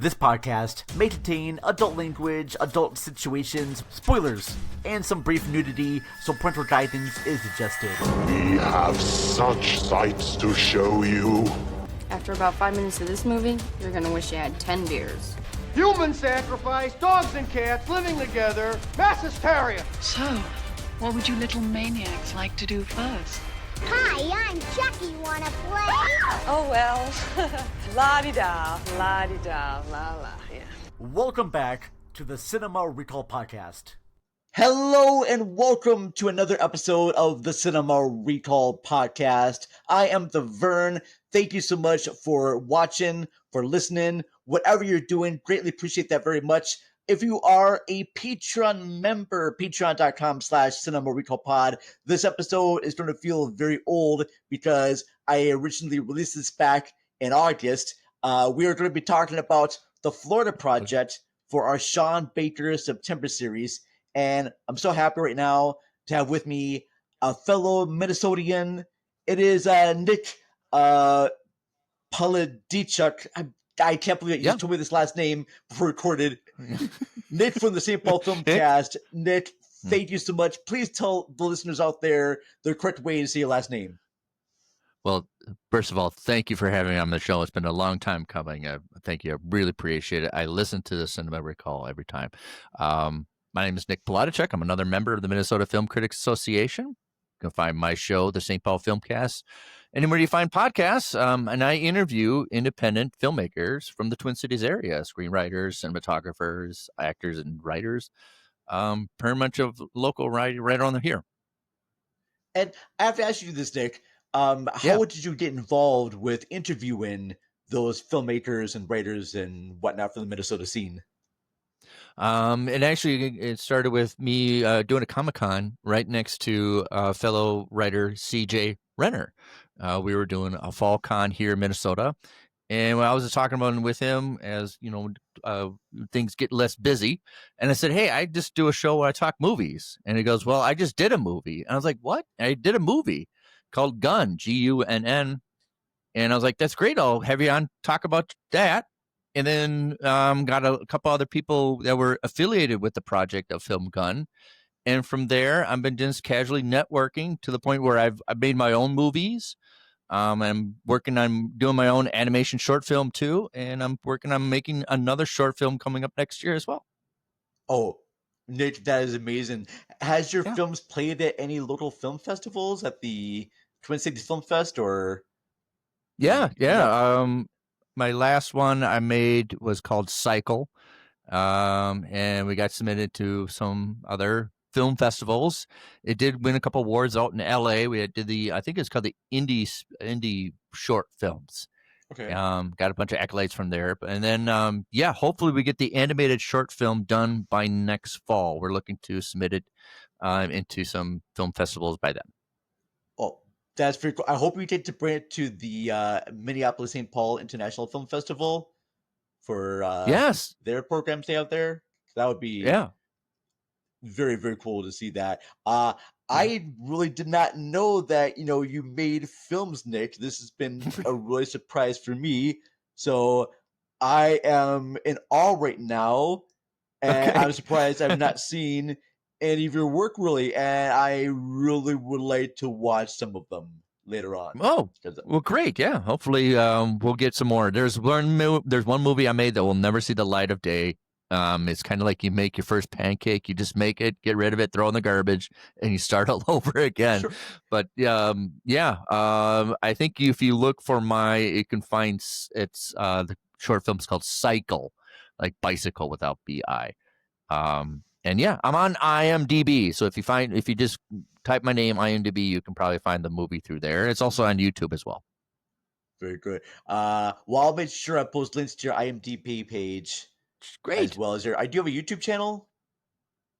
This podcast may contain adult language, adult situations, spoilers, and some brief nudity, so parental guidance is suggested. We have such sights to show you. After about 5 minutes of this movie, you're gonna wish you had 10 beers. Human sacrifice, dogs and cats living together, mass hysteria. So, what would you little maniacs like to do first? Hi, I'm Chucky. Wanna play? Oh, well. La-di-da, la-di-da, la-la, yeah. Welcome back to the Cinema Recall Podcast. Hello and welcome to another episode of the Cinema Recall Podcast. I am the Vern. Thank you so much for watching, for listening, whatever you're doing. Greatly appreciate that very much. If you are a Patreon member, patreon.com/Cinema Recall Pod, this episode is going to feel very old because I originally released this back in August. We are going to be talking about the Florida Project for our Sean Baker September series. And I'm so happy right now to have with me a fellow Minnesotan. It is Nick Palodichuk. I can't believe it. You just told me this last name before we recorded. Nick from the St. Paul Filmcast. Nick, thank you so much. Please tell the listeners out there the correct way to say your last name. Well, first of all, thank you for having me on the show. It's been a long time coming. Thank you. I really appreciate it. I listen to the Cinema Recall every time. My name is Nick Palodichuk. I'm another member of the Minnesota Film Critics Association. You can find my show, the St. Paul Filmcast, anywhere you find podcasts. And I interview independent filmmakers from the Twin Cities area, screenwriters, cinematographers, actors, and writers. Pretty much of local right on here. And I have to ask you this, Nick. How did you get involved with interviewing those filmmakers and writers and whatnot from the Minnesota scene? It started with me doing a Comic-Con right next to fellow writer CJ Renner. We were doing a fall con here in Minnesota. And when I was talking about it with him, as you know, things get less busy. And I said, hey, I just do a show where I talk movies. And he goes, well, I just did a movie. And I was like, what? I did a movie called Gunn, Gunn. And I was like, that's great. I'll have you on, talk about that. And then got a couple other people that were affiliated with the project of Film Gunn. And from there, I've been just casually networking to the point where I've made my own movies. I'm working on doing my own animation short film too. And I'm working on making another short film coming up next year as well. Oh, Nick, that is amazing. Has your films played at any local film festivals at the Twin Cities Film Fest or? Yeah. My last one I made was called Cycle. And we got submitted to some other film festivals. It did win a couple awards out in LA. We did I think it's called the indie short films. Okay. Got a bunch of accolades from there. And then, hopefully we get the animated short film done by next fall. We're looking to submit it into some film festivals by then. Oh, that's pretty cool. I hope we get to bring it to the Minneapolis St. Paul International Film Festival for their programs they have there. That would be very, very cool to see that. I really did not know that, you made films, Nick. This has been a really surprise for me. So I am in awe right now. And I'm surprised I've not seen any of your work, really. And I really would like to watch some of them later on. Oh, well, great. Yeah. Hopefully we'll get some more. There's one movie I made that will never see the light of day. It's kind of like you make your first pancake. You just make it, get rid of it, throw it in the garbage, and you start all over again. Sure. But I think if you look for you can find it's the short film's called Cycle, like bicycle without BI. I'm on IMDb. So if you just type my name IMDb, you can probably find the movie through there. It's also on YouTube as well. Very good. I'll make sure I post links to your IMDb page. Great. As well as do you have a YouTube channel?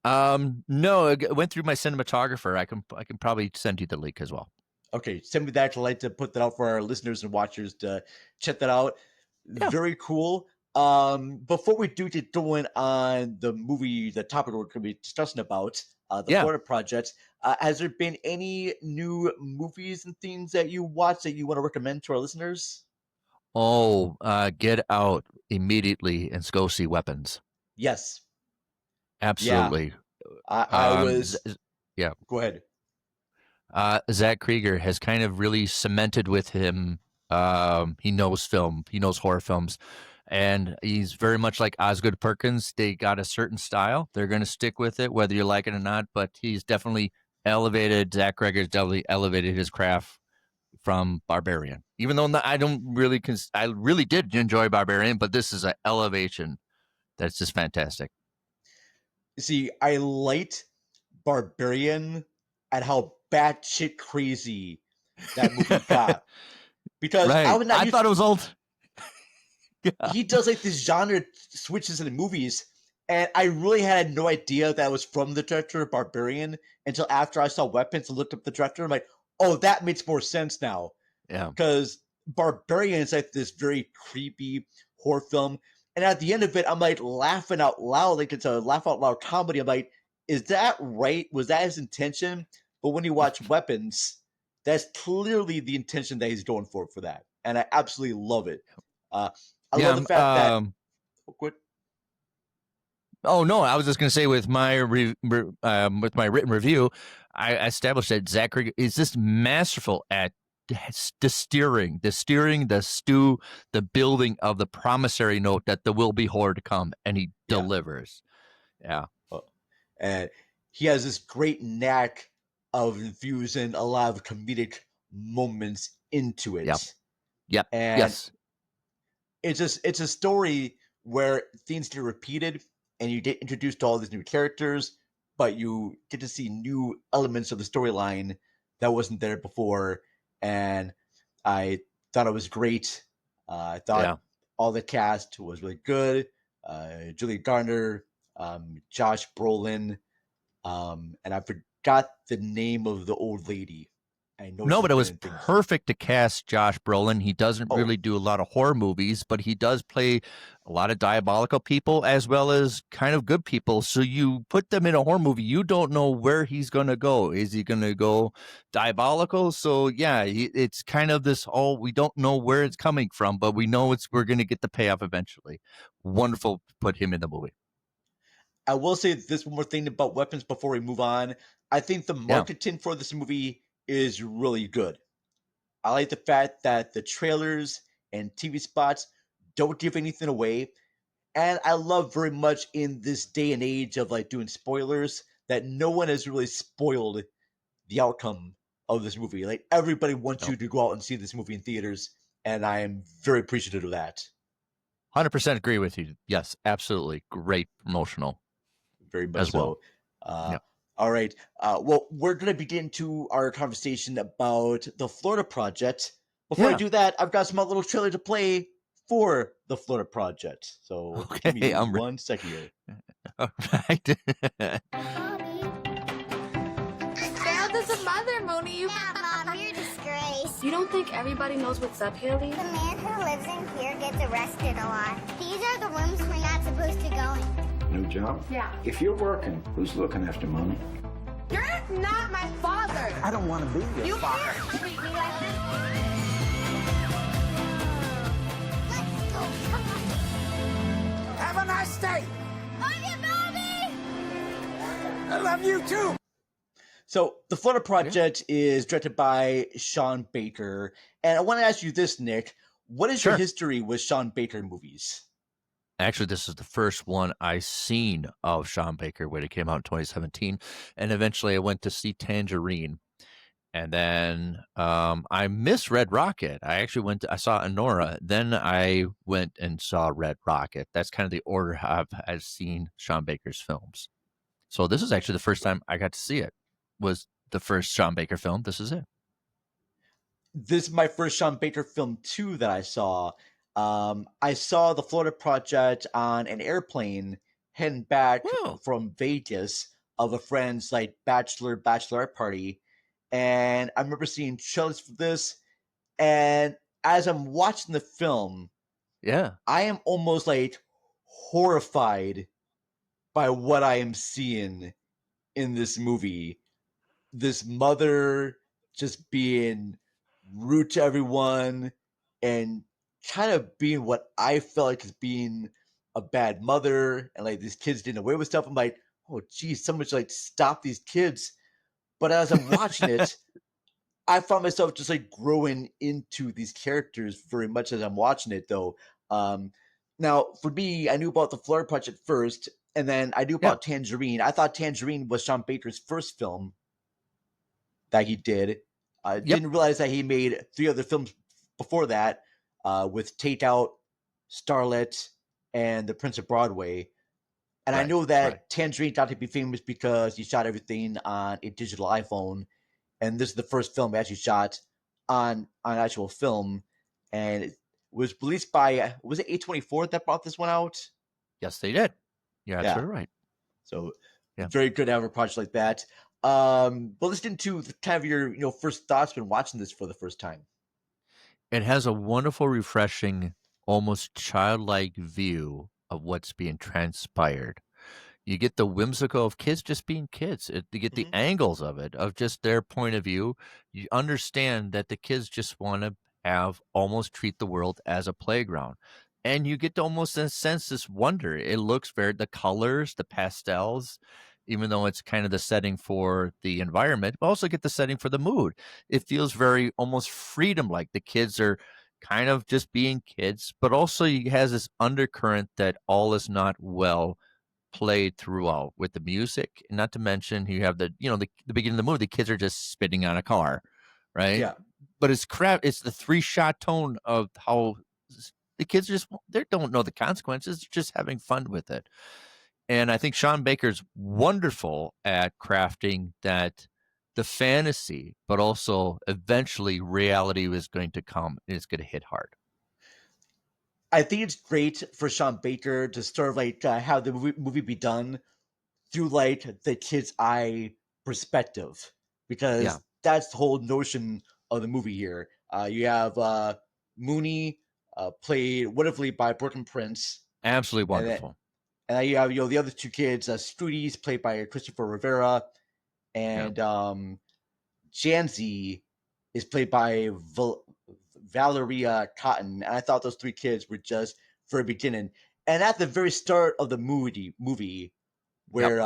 No, it went through my cinematographer. I can probably send you the link as well. Okay, send me that. I'd like to put that out for our listeners and watchers to check that out. Yeah. Very cool. Before we do get going on the topic we're going to be discussing about, the Florida Project, has there been any new movies and things that you watched that you want to recommend to our listeners? Oh, get out immediately and go see Weapons. Yes. Absolutely. I was. Yeah. Go ahead. Zach Krieger has kind of really cemented with him. He knows film. He knows horror films. And he's very much like Osgood Perkins. They got a certain style. They're going to stick with it, whether you like it or not. But he's definitely elevated. Zach Krieger's definitely elevated his craft from Barbarian. Even though I don't really, I really did enjoy Barbarian, but this is an elevation that's just fantastic. See, I liked Barbarian and how batshit crazy that movie got. Because right. I thought it was old. Yeah. He does like this genre switches in the movies, and I really had no idea that was from the director of Barbarian until after I saw Weapons and looked up the director. I'm like, oh, that makes more sense now. Yeah. Because Barbarian is like this very creepy horror film, and at the end of it, I'm like laughing out loud, like it's a laugh out loud comedy. I'm like, is that right? Was that his intention? But when you watch Weapons, that's clearly the intention that he's going for that, and I absolutely love it. I love the fact that. What? Oh no! I was just going to say with my with my written review, I established that Zach Krieger is just masterful at the steering, the stew, the building of the promissory note that there will be horror to come, and he delivers. Yeah, and he has this great knack of infusing a lot of comedic moments into it. Yep. And yes. It's a story where things get repeated and you get introduced to all these new characters, but you get to see new elements of the storyline that wasn't there before. And I thought it was great. I thought all the cast was really good. Julia Garner, Josh Brolin, and I forgot the name of the old lady. No, but it was perfect to cast Josh Brolin. He doesn't really do a lot of horror movies, but he does play a lot of diabolical people as well as kind of good people. So you put them in a horror movie, you don't know where he's going to go. Is he going to go diabolical? So yeah, it's kind of this whole, we don't know where it's coming from, but we know we're going to get the payoff eventually. Wonderful to put him in the movie. I will say this one more thing about Weapons before we move on. I think the marketing for this movie is really good. I like the fact that the trailers and TV spots don't give anything away. And I love very much in this day and age of like doing spoilers that no one has really spoiled the outcome of this movie. Like everybody wants you to go out and see this movie in theaters. And I am very appreciative of that. 100% agree with you. Yes, absolutely. Great promotional. Very much as well. All right. Well, we're going to begin to our conversation about the Florida Project. Before I do that, I've got some little trailer to play for the Florida Project. So give me 1 second here. All right. Failed as a mother, Mooney. Yeah, Mom, you're a disgrace. You don't think everybody knows what's up, Halley? The man who lives in here gets arrested a lot. These are the rooms we're not supposed to go in. New job? Yeah. If you're working, who's looking after Mommy? You're not my father. I don't want to be your father. Can't treat me like this. Let's go. Come on. Have a nice day. Love you, Bobby. I love you too. So the Florida Project is directed by Sean Baker. And I want to ask you this, Nick. What is your history with Sean Baker movies? Actually, this is the first one I seen of Sean Baker when it came out in 2017. And eventually I went to see Tangerine. And then I missed Red Rocket. I saw Anora. Then I went and saw Red Rocket. That's kind of the order I've seen Sean Baker's films. So this is actually the first time I got to see it. Was the first Sean Baker film. This is it. This is my first Sean Baker film too that I saw. I saw the Florida Project on an airplane heading back from Vegas of a friend's like bachelorette party. And I remember seeing trailers for this. And as I'm watching the film, I am almost like horrified by what I am seeing in this movie. This mother just being rude to everyone and kind of being what I felt like is being a bad mother, and like these kids getting away with stuff. I'm like, oh geez, someone should like stop these kids. But as I'm watching it, I found myself just like growing into these characters very much as I'm watching it, though. Um, Now, for me, I knew about the Florida Project first, and then I knew Yeah. about Tangerine. I thought Tangerine was Sean Baker's first film that he did. I didn't realize that he made 3 other films before that, with Takeout, Starlet, and The Prince of Broadway. And I Right, know that right. Tangerine got to be famous because he shot everything on a digital iPhone, and this is the first film he actually shot on actual film, and it was released by, was it A24 that brought this one out? Yes, they did. You're Yeah. absolutely right. So Yeah. very good to have a project like that. But let's get into kind of your first thoughts when watching this for the first time. It has a wonderful, refreshing, almost childlike view of what's being transpired. You get the whimsical of kids just being kids. You get the angles of it, of just their point of view. You understand that the kids just want to almost treat the world as a playground. And you get to almost, in a sense, this wonder. It looks the colors, the pastels, even though it's kind of the setting for the environment, but also get the setting for the mood. It feels very almost freedom like. The kids are kind of just being kids, but also it has this undercurrent that all is not well played throughout with the music. And not to mention you have the beginning of the movie, the kids are just spitting on a car, right? Yeah. But it's the 3-shot tone of how the kids they don't know the consequences, they're just having fun with it. And I think Sean Baker's wonderful at crafting that the fantasy, but also eventually reality is going to come and it's going to hit hard. I think it's great for Sean Baker to sort of like have the movie be done through like the kid's eye perspective, because that's the whole notion of the movie here. You have Mooney, played wonderfully by Brooklynn Prince. Absolutely wonderful. And then you have the other 2 kids, Scooty's played by Christopher Rivera, and Janzi is played by Valeria Cotton. And I thought those 3 kids were just very beginning. And at the very start of the movie where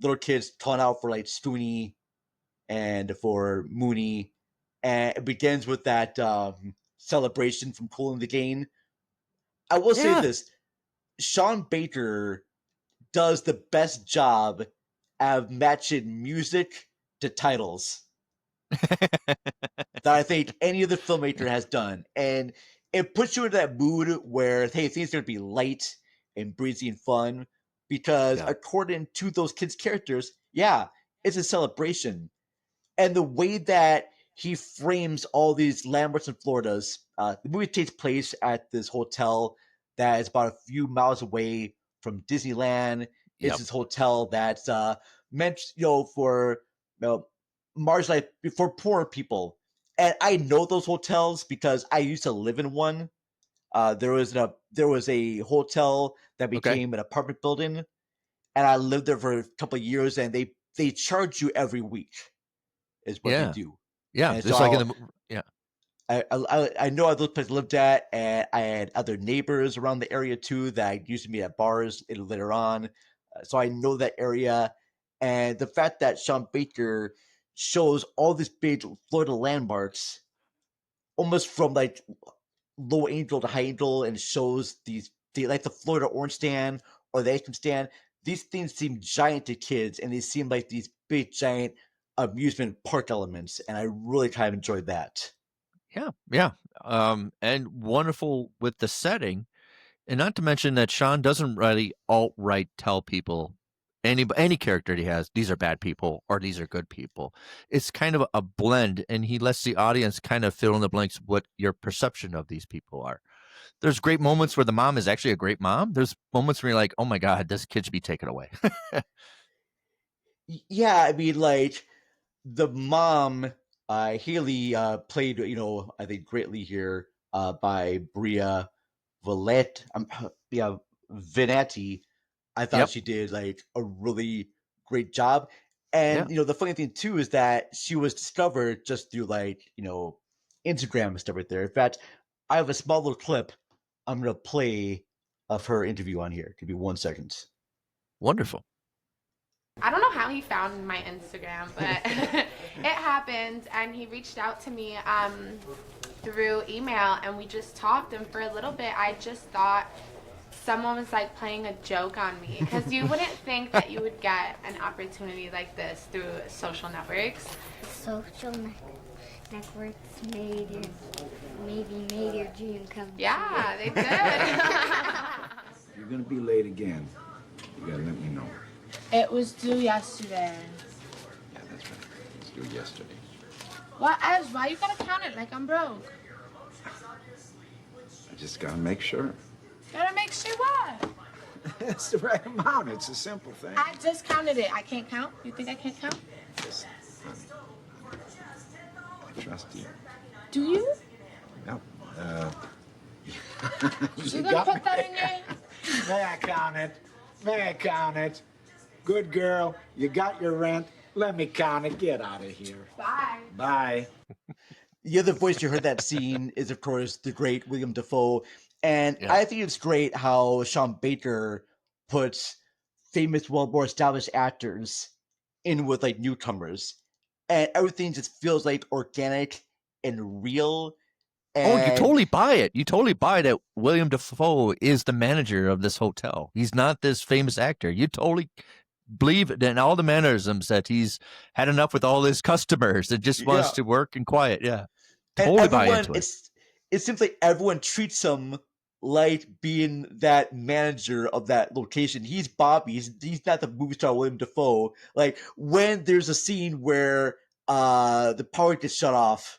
little kids calling out for like Spoonie and for Mooney, and it begins with that celebration from Cool in the Game. I will say this: Sean Baker does the best job of matching music to titles that I think any other filmmaker has done, and it puts you into that mood where, hey, things are going to be light and breezy and fun, because according to those kids' characters, it's a celebration. And the way that he frames all these landmarks in Florida's, the movie takes place at this hotel that is about a few miles away from Disneyland. It's this hotel that's meant, for marginalized, for poor people. And I know those hotels because I used to live in one. There was a hotel that became an apartment building, and I lived there for a couple of years. And they charge you every week, is what they do. Yeah, and just so like in the I know other places I lived at, and I had other neighbors around the area too that I used to meet at bars later on. So I know that area, and the fact that Sean Baker shows all these big Florida landmarks, almost from like low angel to high angel, and shows like the Florida Orange Stand or the ice cream stand. These things seem giant to kids, and they seem like these big giant amusement park elements, and I really kind of enjoyed that. Yeah. And wonderful with the setting. And not to mention that Sean doesn't really outright tell people, any character he has, these are bad people or these are good people. It's kind of a blend, and he lets the audience kind of fill in the blanks what your perception of these people are. There's great moments where the mom is actually a great mom. There's moments where you're like, oh my God, this kid should be taken away. Yeah, I mean, like, the mom, Haley, played, I think greatly here, by Bria Villette, Vinaite. I thought she did like a really great job. And the funny thing too is that she was discovered just through like Instagram and stuff right there. In fact, I have a small little clip I'm going to play of her interview on here. Give me 1 second. Wonderful. I don't know how he found my Instagram, but it happened, and he reached out to me through email, and we just talked, and for a little bit, I just thought someone was like playing a joke on me, because you wouldn't think that you would get an opportunity like this through social networks. Social networks made your dream come true. Yeah, they did. You're gonna be late again. You gotta let me know. It was due yesterday. Yeah, that's right. It's due yesterday. What else? Why you gotta count it like I'm broke? I just gotta make sure. Gotta make sure what? It's the right amount. It's a simple thing. I just counted it. I can't count? You think I can't count? Listen, honey. I trust you. Do you? No. You gonna put that in there? May I count it? May I count it? Good girl. You got your rent. Let me count it. Get out of here. Bye. Bye. The other voice you heard that scene is, of course, the great William Dafoe. And I think it's great how Sean Baker puts famous, more established actors in with like newcomers. And everything just feels like organic and real. And you totally buy it. You totally buy that William Dafoe is the manager of this hotel. He's not this famous actor. You totally believe it in all the mannerisms that he's had enough with all his customers and just wants to work in quiet. Yeah. Totally buy into it. It seems like everyone treats him like being that manager of that location. He's Bobby. He's not the movie star William Dafoe. Like when there's a scene where the power gets shut off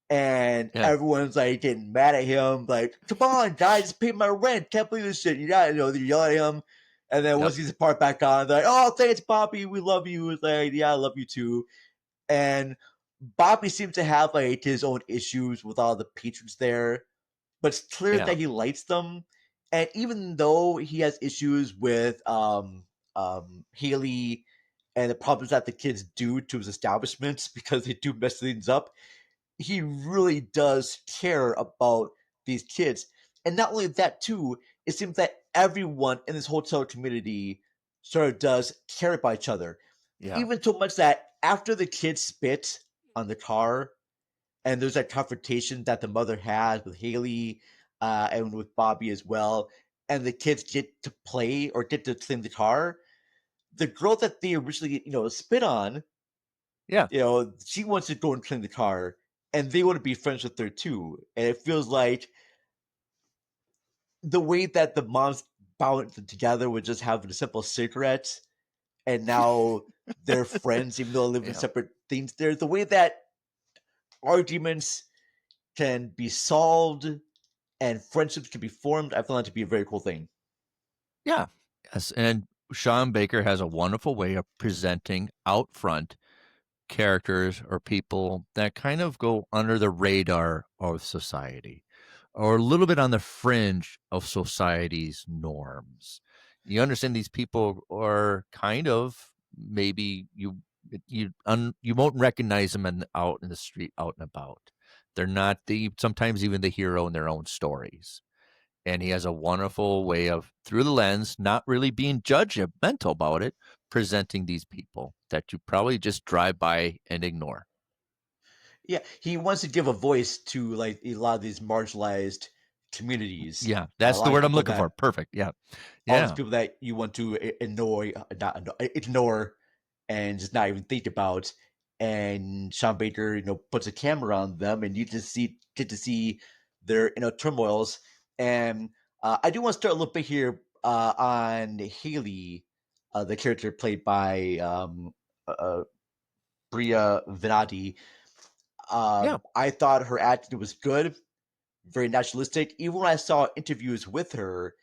and everyone's like getting mad at him, like, come on, guys, just pay my rent. Can't believe this shit. They're yelling at him. And then once he's part back on, they're like, oh, thanks, Bobby. We love you. It's like, yeah, I love you too. And Bobby seems to have like his own issues with all the patrons there, but it's clear that he likes them. And even though he has issues with Halley and the problems that the kids do to his establishments because they do mess things up, he really does care about these kids. And not only that, too, it seems that everyone in this hotel community sort of does care about each other. Yeah. Even so much that after the kids spit on the car, and there's that confrontation that the mother has with Halley and with Bobby as well, and the kids get to play or get to clean the car, the girl that they originally, spit on, she wants to go and clean the car, and they want to be friends with her too. And it feels like the way that the moms bound together with just having a simple cigarette, and now they're friends even though they live in separate things. There's the way that arguments can be solved and friendships can be formed. I found that to be a very cool thing. Yeah. Yes. And Sean Baker has a wonderful way of presenting out front characters or people that kind of go under the radar of society or a little bit on the fringe of society's norms. You understand these people are kind of, maybe you won't recognize them out in the street, out and about. They're not sometimes even the hero in their own stories. And he has a wonderful way of, through the lens, not really being judgmental about it, presenting these people that you probably just drive by and ignore. Yeah, he wants to give a voice to like a lot of these marginalized communities. Yeah, that's the word I'm looking for. Perfect. Yeah. All these people that you want to ignore and just not even think about. And Sean Baker, puts a camera on them, and you just get to see their turmoils. And I do want to start a little bit here on Halley, the character played by Bria Vinaite. I thought her acting was good, very naturalistic. Even when I saw interviews with her,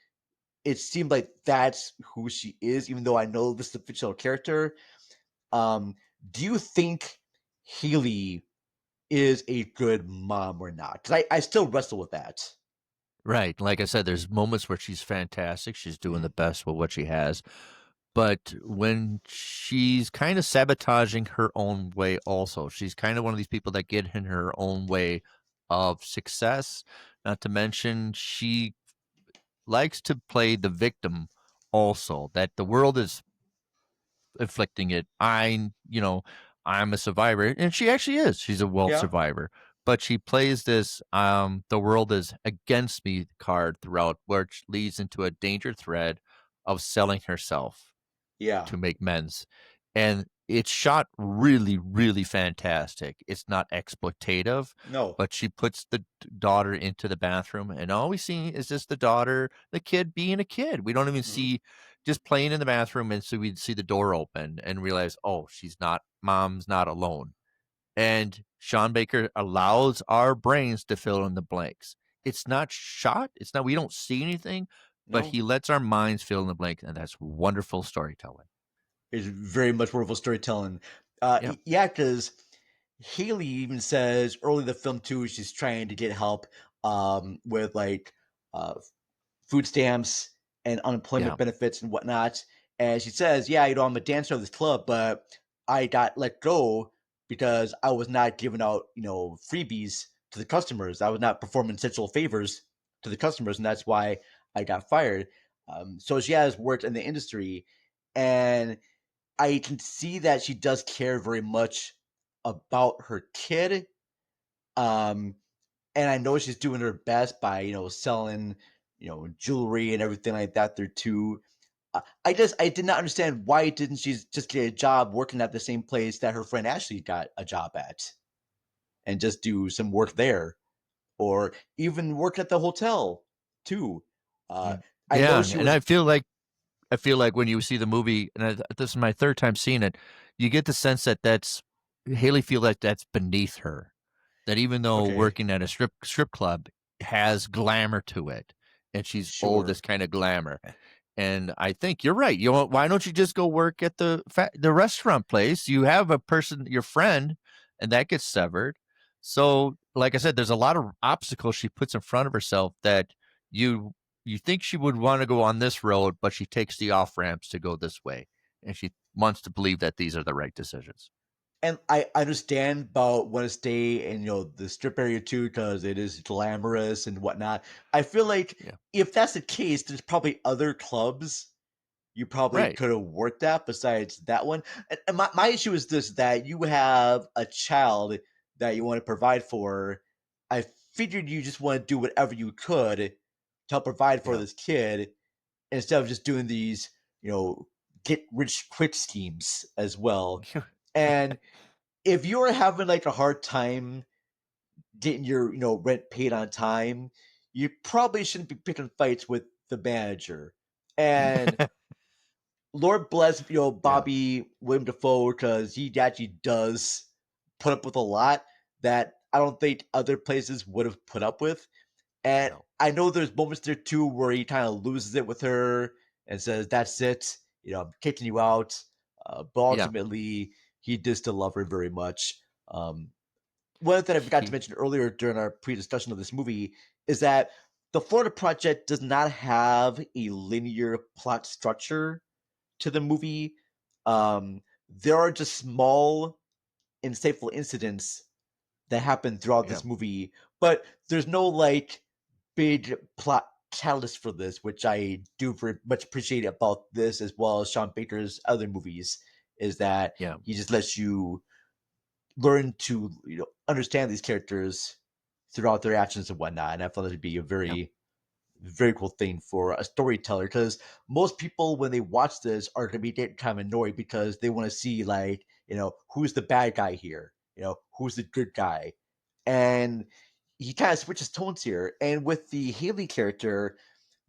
it seemed like that's who she is, even though I know this is a fictional character. Do you think Halley is a good mom or not? Because I still wrestle with that. Right. Like I said, there's moments where she's fantastic. She's doing the best with what she has. But when she's kind of sabotaging her own way also, she's kind of one of these people that get in her own way of success, Not to mention, she likes to play the victim also, that the world is inflicting it. I'm a survivor. And she actually is. She's a wolf Yeah. survivor. But she plays this the world is against me card throughout, which leads into a danger thread of selling herself Yeah. to make men's. And it's shot really, really fantastic. It's not exploitative. No. But she puts the daughter into the bathroom, and all we see is just the daughter, the kid being a kid. We don't even see just playing in the bathroom, and so we'd see the door open and realize, oh, mom's not alone. And Sean Baker allows our brains to fill in the blanks. It's not shot. It's not, we don't see anything, but No. he lets our minds fill in the blanks, and that's wonderful storytelling. It's very much wonderful storytelling. Yep. Yeah, because Haley even says early in the film too, she's trying to get help with like food stamps and unemployment benefits and whatnot. And she says, yeah, I'm a dancer of this club, but I got let go because I was not giving out, freebies to the customers. I was not performing essential favors to the customers, and that's why I got fired. So she has worked in the industry, and I can see that she does care very much about her kid. And I know she's doing her best by, selling, jewelry and everything like that there too. I did not understand why didn't she just get a job working at the same place that her friend Ashley got a job at and just do some work there, or even work at the hotel too. I know she and was. I feel like when you see the movie, and this is my third time seeing it, you get the sense that Haley feel like that's beneath her. That even though working at a strip club has glamour to it, and she's this kind of glamour. And I think you're right. Why don't you just go work at the restaurant place? You have a person, your friend, and that gets severed. So, like I said, there's a lot of obstacles she puts in front of herself that you think she would want to go on this road, but she takes the off ramps to go this way, and she wants to believe that these are the right decisions. And I understand about want to stay in the strip area too because it is glamorous and whatnot. I feel like if that's the case, there's probably other clubs you probably could have worked at besides that one. And my issue is this: that you have a child that you want to provide for. I figured you just want to do whatever you could to help provide for this kid instead of just doing these, get rich quick schemes as well. And if you're having like a hard time getting your rent paid on time, you probably shouldn't be picking fights with the manager. And Lord bless Bobby William Dafoe, because he actually does put up with a lot that I don't think other places would have put up with. And I know there's moments there too where he kind of loses it with her and says, "That's it, I'm kicking you out." But ultimately, he does still love her very much. One thing I forgot to mention earlier during our pre-discussion of this movie is that the Florida Project does not have a linear plot structure to the movie. There are just small, insightful incidents that happen throughout this movie, but there's no like big plot catalyst for this, which I do very much appreciate about this, as well as Sean Baker's other movies, is that he just lets you learn to understand these characters throughout their actions and whatnot. And I thought it would be a very cool thing for a storyteller, because most people when they watch this are going to be getting kind of annoyed because they want to see like who's the bad guy here, who's the good guy, and he kind of switches tones here. And with the Haley character,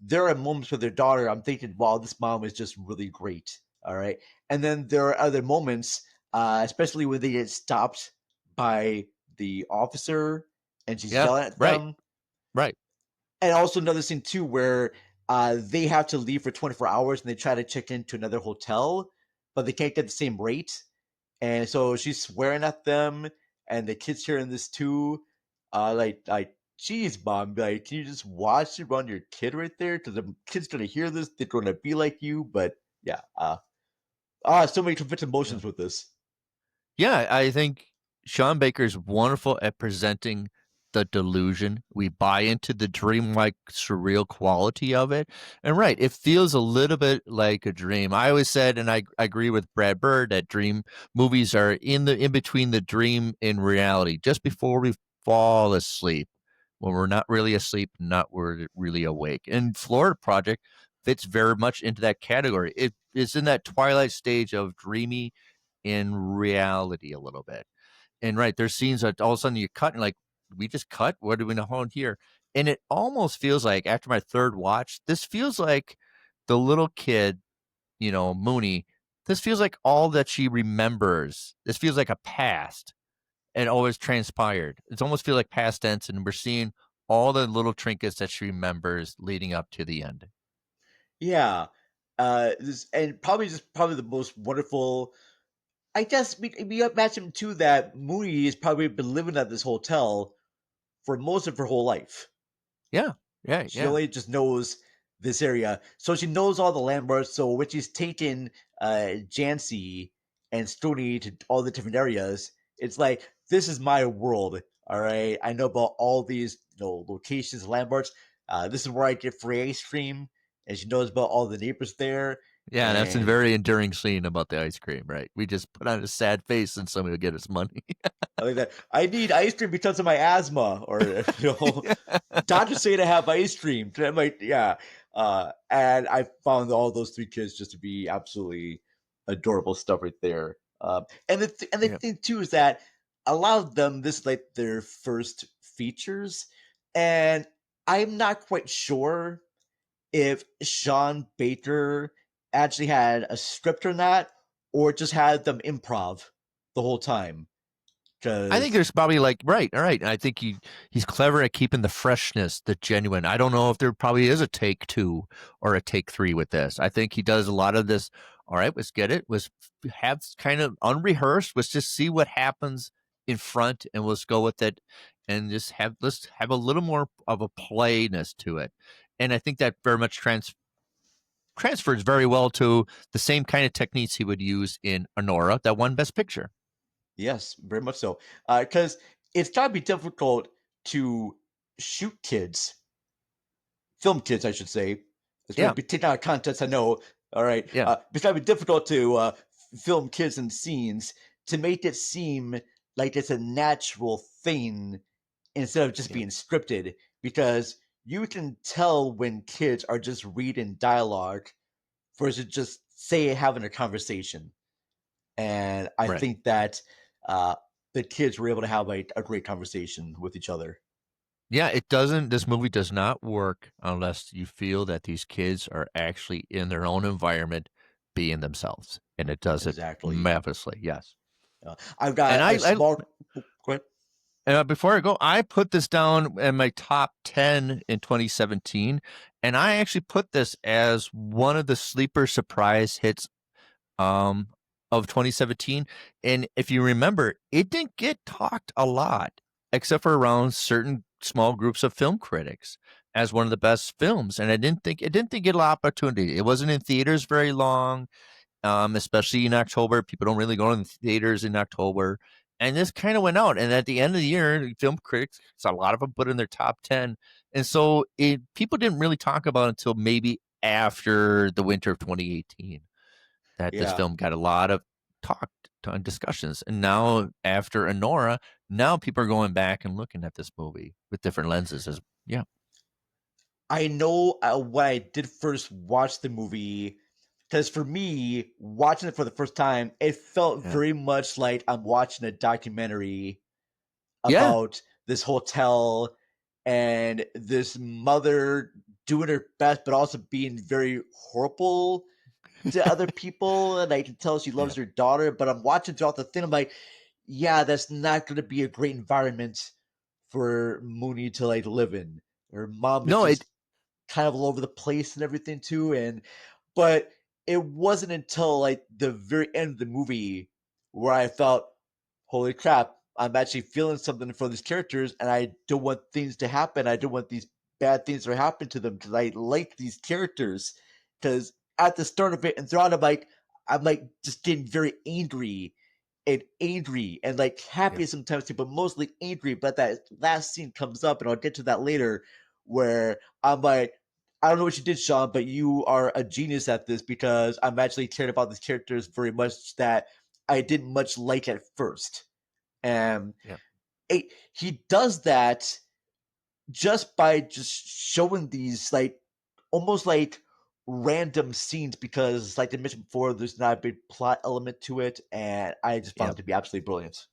there are moments with their daughter I'm thinking, wow, this mom is just really great. All right. And then there are other moments, especially when they get stopped by the officer and she's yelling at them. Right. And also another scene too where they have to leave for 24 hours and they try to check into another hotel, but they can't get the same rate. And so she's swearing at them, and the kids hearing this too. Like, geez, mom, like, can you just watch around your kid right there? Because the kid's gonna hear this, they're gonna be like you. But yeah, so many conflicting emotions with this. Yeah, I think Sean Baker's wonderful at presenting the delusion. We buy into the dreamlike, surreal quality of it. And right, it feels a little bit like a dream. I always said, and I agree with Brad Bird, that dream movies are in between the dream and reality, just before we fall asleep, when we're not really asleep, not we're really awake. And Florida Project fits very much into that category. It is in that twilight stage of dreamy in reality a little bit. And right, there's scenes that all of a sudden you cut and like, we just cut? What do we know on here? And it almost feels like, after my third watch, this feels like the little kid, Mooney, this feels like all that she remembers. This feels like a past and always transpired. It's almost feel like past tense, and we're seeing all the little trinkets that she remembers leading up to the end. Yeah. And probably the most wonderful. I guess we imagine too that Mooney has probably been living at this hotel for most of her whole life. Yeah. She only just knows this area, so she knows all the landmarks. So when she's taking Jancy and Stoney to all the different areas, it's like, this is my world. All right, I know about all these locations, landmarks. This is where I get free ice cream, and she knows about all the neighbors there. Yeah, and that's a very enduring scene about the ice cream, right? We just put on a sad face and somebody will get us money. I like that. I need ice cream because of my asthma, or doctors say to have ice cream. And I found all those three kids just to be absolutely adorable stuff right there. And the thing too is that a lot of them, this is like their first features, and I'm not quite sure if Sean Baker actually had a script or not, or just had them improv the whole time. I think there's probably all right. I think he's clever at keeping the freshness, the genuine. I don't know if there probably is a take 2 or a take 3 with this. I think he does a lot of this. All right, let's get it. Let's have kind of unrehearsed. Let's just see what happens in front, and let's go with it, and let's have a little more of a playness to it. And I think that very much transfers very well to the same kind of techniques he would use in Anora, that won Best Picture. Yes, very much so. Because it's got to be difficult to shoot kids, film kids, I should say. It's going to be taken out of context, I know. All right. Yeah. It's got to be difficult to film kids in scenes to make it seem like it's a natural thing instead of just being scripted. Because you can tell when kids are just reading dialogue versus just having a conversation. And I think that the kids were able to have a great conversation with each other. Yeah, this movie does not work unless you feel that these kids are actually in their own environment being themselves. And it does it marvelously, yes. I've got a small... Go ahead. And before I go, I put this down in my top 10 in 2017, and I actually put this as one of the sleeper surprise hits of 2017. And if you remember, it didn't get talked a lot, except for around certain small groups of film critics, as one of the best films. And it didn't get a lot of opportunity. It wasn't in theaters very long, especially in October. People don't really go in theaters in October. And this kind of went out. And at the end of the year, film critics, a lot of them put in their top 10. And so people didn't really talk about it until maybe after the winter of 2018 that this film got a lot of talk and discussions. And now after Anora, now people are going back and looking at this movie with different lenses. I know when I did first watch the movie, because for me, watching it for the first time, it felt very much like I'm watching a documentary about this hotel and this mother doing her best, but also being very horrible to other people. And I can tell she loves her daughter, but I'm watching throughout the thing. I'm like, that's not going to be a great environment for Mooney to live in. Her mom is kind of all over the place and everything too. But it wasn't until the very end of the movie where I felt, holy crap, I'm actually feeling something for these characters, and I don't want things to happen. I don't want these bad things to happen to them, because I like these characters. Because at the start of it and throughout, I'm just getting very angry and angry and like happy sometimes too, but mostly angry. But that last scene comes up, and I'll get to that later, where I'm like, I don't know what you did, Sean, but you are a genius at this, because I'm actually cared about these characters very much that I didn't much like at first. And he does that just by just showing these like almost like random scenes, because like I mentioned before, there's not a big plot element to it, and I just found it to be absolutely brilliant.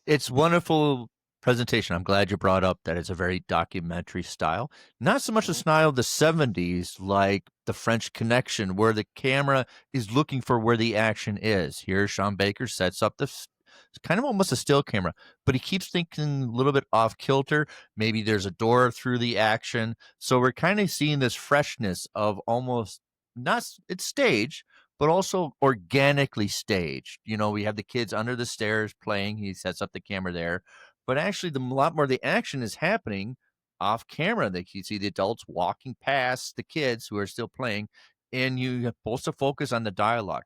It's wonderful presentation. I'm glad you brought up that it's a very documentary style. Not so much the style of the 70s, like The French Connection, where the camera is looking for where the action is. Here, Sean Baker sets up this kind of almost a still camera, but he keeps thinking a little bit off kilter. Maybe there's a door through the action. So we're kind of seeing this freshness of almost not, it's staged, but also organically staged. You know, we have the kids under the stairs playing. He sets up the camera there. But actually, a lot more of the action is happening off camera. That you see the adults walking past the kids who are still playing, and you're supposed to focus on the dialogue.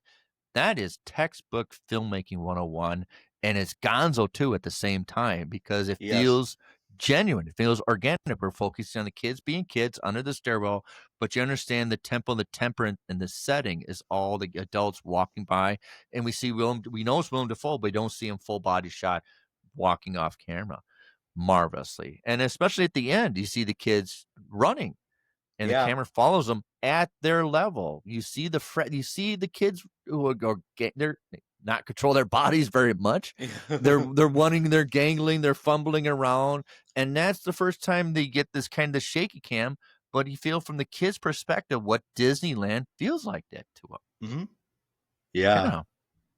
That is textbook filmmaking 101, and it's gonzo too at the same time, because it feels genuine. It feels organic. We're focusing on the kids being kids under the stairwell, but you understand the tempo, the temper, and the setting is all the adults walking by, and we know it's Willem Dafoe, but we don't see him full body shot walking off camera marvelously. And especially at the end, you see the kids running, and the camera follows them at their level. You see you see the kids who they're not control their bodies very much. They're running, they're gangling, they're fumbling around, and that's the first time they get this kind of shaky cam. But you feel from the kids' perspective what Disneyland feels like that to them. Mm-hmm. Yeah.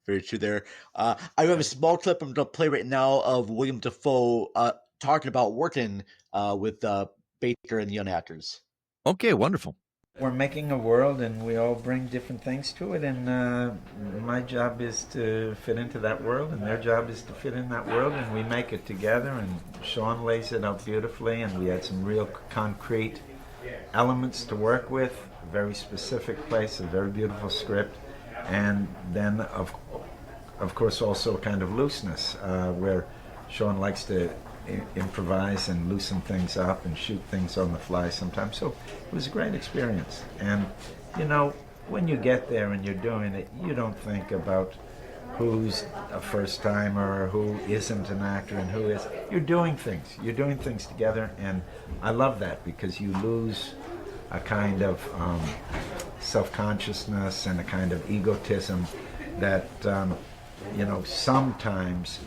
Very true there. I have a small clip I'm going to play right now of William Dafoe talking about working with Baker and the young actors. Okay, wonderful. We're making a world, and we all bring different things to it, and my job is to fit into that world, and their job is to fit in that world, and we make it together, and Sean lays it out beautifully, and we had some real concrete elements to work with, a very specific place, a very beautiful script, and then of course also kind of looseness, where Sean likes to improvise and loosen things up and shoot things on the fly sometimes. So it was a great experience. And you know, when you get there and you're doing it, you don't think about who's a first timer or who isn't an actor and who is. You're doing things together, and I love that, because you lose a kind of self-consciousness and a kind of egotism that you know, sometimes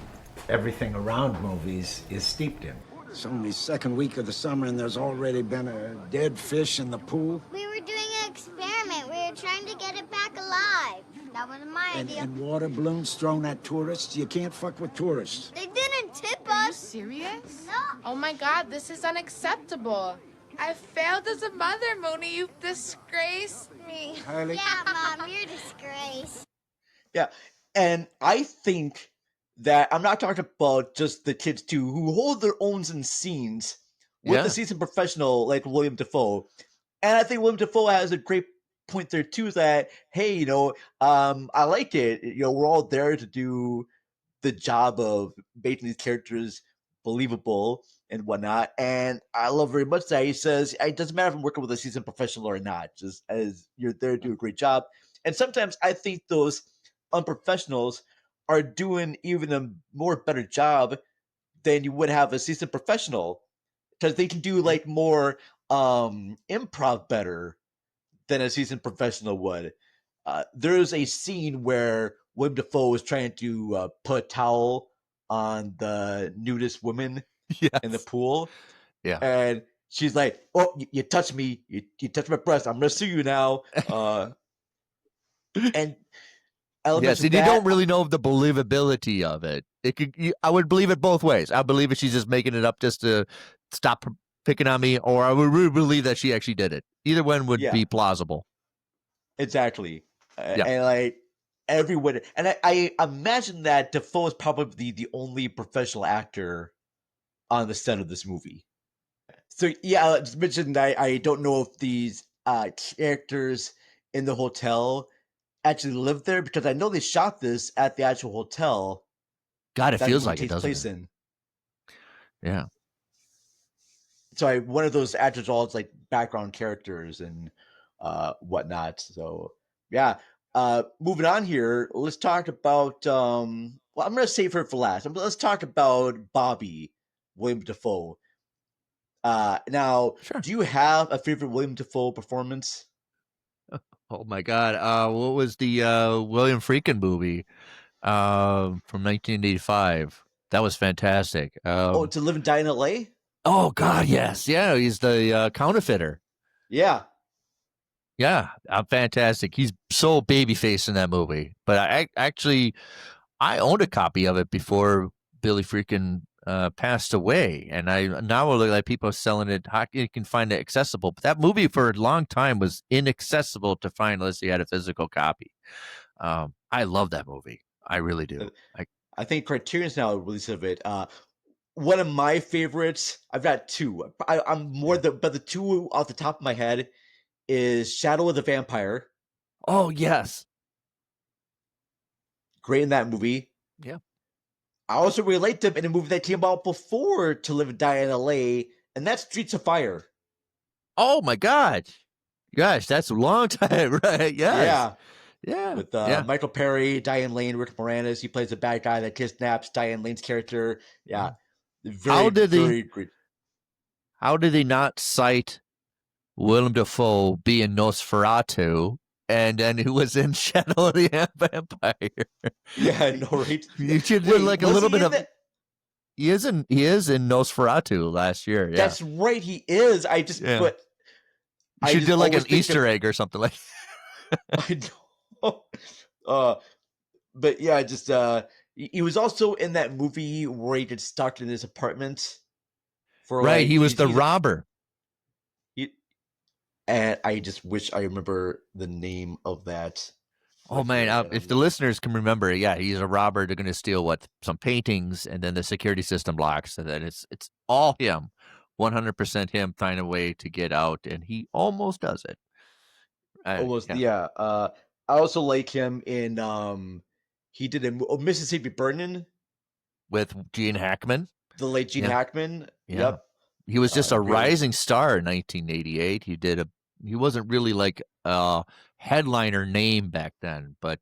everything around movies is steeped in. It's only second week of the summer and there's already been a dead fish in the pool. We were doing an experiment. We were trying to get it back alive. That wasn't my idea. And water balloons thrown at tourists. You can't fuck with tourists. They didn't tip us. Are you serious? No. Oh my God, this is unacceptable. I failed as a mother, Mooney. You've disgraced me. Halley? Yeah, Mom, you're a disgrace. Yeah, and I think that I'm not talking about just the kids too, who hold their own in scenes with a seasoned professional like William Dafoe. And I think William Dafoe has a great point there too, that, hey, you know, I like it. You know, we're all there to do the job of making these characters believable and whatnot. And I love very much that he says, it doesn't matter if I'm working with a seasoned professional or not, just as you're there to do a great job. And sometimes I think those unprofessionals are doing even a more better job than you would have a seasoned professional, because they can do like more improv better than a seasoned professional would. There's a scene where Willem Dafoe is trying to put a towel on the nudist woman in the pool. Yeah. And she's like, oh, you touched me. You touched my breast. I'm going to sue you now. And yes, and you don't really know the believability of it. I would believe it both ways. I believe it she's just making it up just to stop picking on me, or I would really believe that she actually did it. Either one would be plausible. Exactly. And like everyone, and I imagine that Dafoe is probably the only professional actor on the set of this movie. So yeah, just mentioned that I don't know if these characters in the hotel actually lived there? Because I know they shot this at the actual hotel. God, it that feels movie like it, takes doesn't place it? in. Yeah. So one of those actors all like background characters and whatnot. So yeah. Moving on here, let's talk about. Well, I'm going to save her for last. Let's talk about Bobby, William Dafoe. Now, Sure. do you have a favorite William Dafoe performance? Oh my God. What was the William Friedkin movie from 1985? That was fantastic. To Live and Die in L.A.? Oh God, yes. Yeah, he's the counterfeiter. Yeah. Yeah, fantastic. He's so babyface in that movie. But I owned a copy of it before Billy Friedkin passed away, and I now look like people are selling it. You can find it accessible, but that movie for a long time was inaccessible to find unless you had a physical copy. I love that movie. I really do. I think Criterion's now release of it. One of my favorites. I've got two. But the two off the top of my head is Shadow of the Vampire. Oh yes, great in that movie. Yeah. I also really liked him in a movie that came out before To Live and Die in L.A., and that's Streets of Fire. Oh my God, gosh, that's a long time, right? Yes. Yeah. With Michael Perry, Diane Lane, Rick Moranis. He plays the bad guy that kidnaps Diane Lane's character. Yeah. How did they not cite Willem Dafoe being Nosferatu, and then who was in Shadow of the Vampire? Yeah, I know, right? You should do like a little bit of. He is in Nosferatu last year. Yeah, that's right. He is. I just put. You should do like an Easter egg or something like. I know. But yeah, just he was also in that movie where he gets stuck in his apartment. Right, he was the robber. And I just wish I remember the name of that. Oh man, if the listeners can remember, yeah, he's a robber. They're going to steal some paintings, and then the security system blocks, and then it's all him, 100% him finding a way to get out, and he almost does it. Yeah. I also like him in he did a Mississippi Burning with Gene Hackman, the late Gene Hackman. Yeah. Yep. He was just a rising star in 1988. He wasn't really like a headliner name back then, but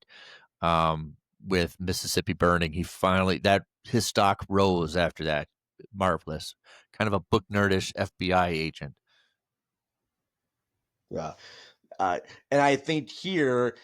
with Mississippi Burning, his stock rose after that. Marvelous. Kind of a book nerdish FBI agent. Yeah. And I think here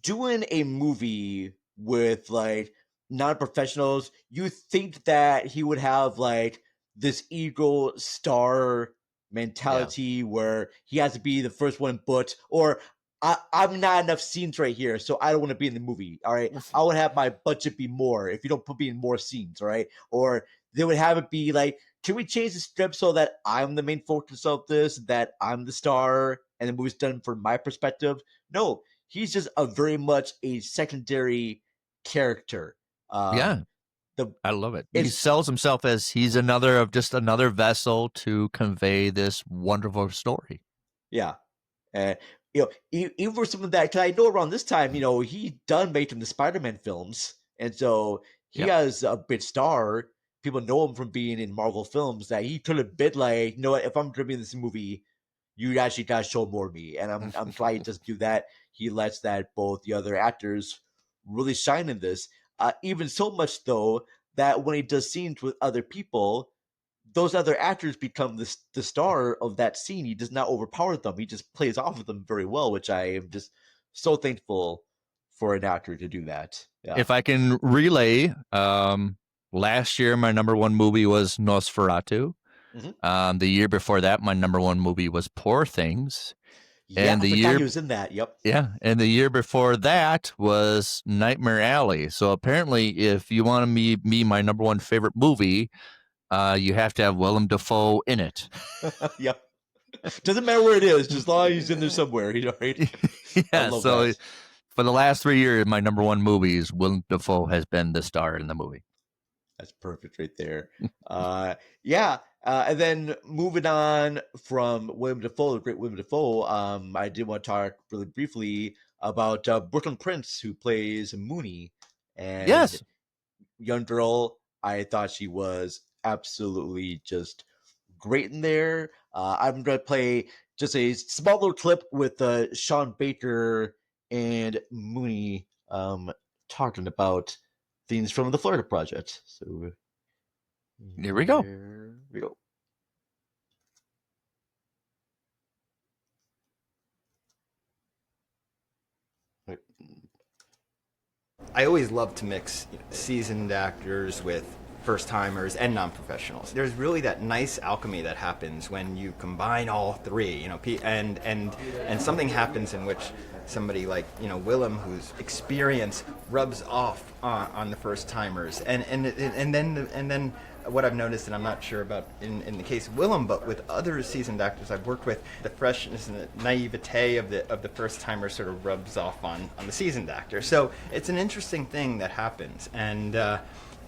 doing a movie with like non-professionals, you think that he would have like this ego star mentality where he has to be the first one booked, or I'm not enough scenes right here, so I don't want to be in the movie. All right, I would have my budget be more if you don't put me in more scenes. All right, or they would have it be like, can we change the script so that I'm the main focus of this, that I'm the star, and the movie's done from my perspective? No, he's just very much a secondary character. I love it. He sells himself as he's another vessel to convey this wonderful story. Yeah. Even for some of that, because I know around this time, he done making the Spider-Man films. And so he has a big star. People know him from being in Marvel films, that he could have been like, if I'm going to be in this movie, you actually got to show more of me. And I'm glad he doesn't do that. He lets that both the other actors really shine in this. Even so much, though, that when he does scenes with other people, those other actors become the star of that scene. He does not overpower them. He just plays off of them very well, which I am just so thankful for an actor to do that. Yeah. If I can relay, last year my number one movie was Nosferatu. Mm-hmm. The year before that, my number one movie was Poor Things. Yeah, and he was in that. Yep. Yeah, and the year before that was Nightmare Alley. So apparently, if you want to be my number one favorite movie, you have to have Willem Dafoe in it. Yep. Doesn't matter where it is, just as long as he's in there somewhere. Right? Yeah. So for the last 3 years, my number one movies, Willem Dafoe has been the star in the movie. That's perfect right there. Yeah. And then moving on from William Dafoe, the great William Dafoe, I did want to talk really briefly about Brooklyn Prince, who plays Mooney. And Yes. young girl, I thought she was absolutely just great in there. I'm going to play just a small little clip with Sean Baker and Mooney talking about things from the Florida Project. So here we go. Here we go. I always love to mix seasoned actors with first-timers and non-professionals. There's really that nice alchemy that happens when you combine all three, and something happens in which somebody like Willem, whose experience rubs off on the first-timers, and then what I've noticed, and I'm not sure about in the case of Willem, but with other seasoned actors I've worked with, the freshness and the naivete of the first timer sort of rubs off on the seasoned actor. So it's an interesting thing that happens, and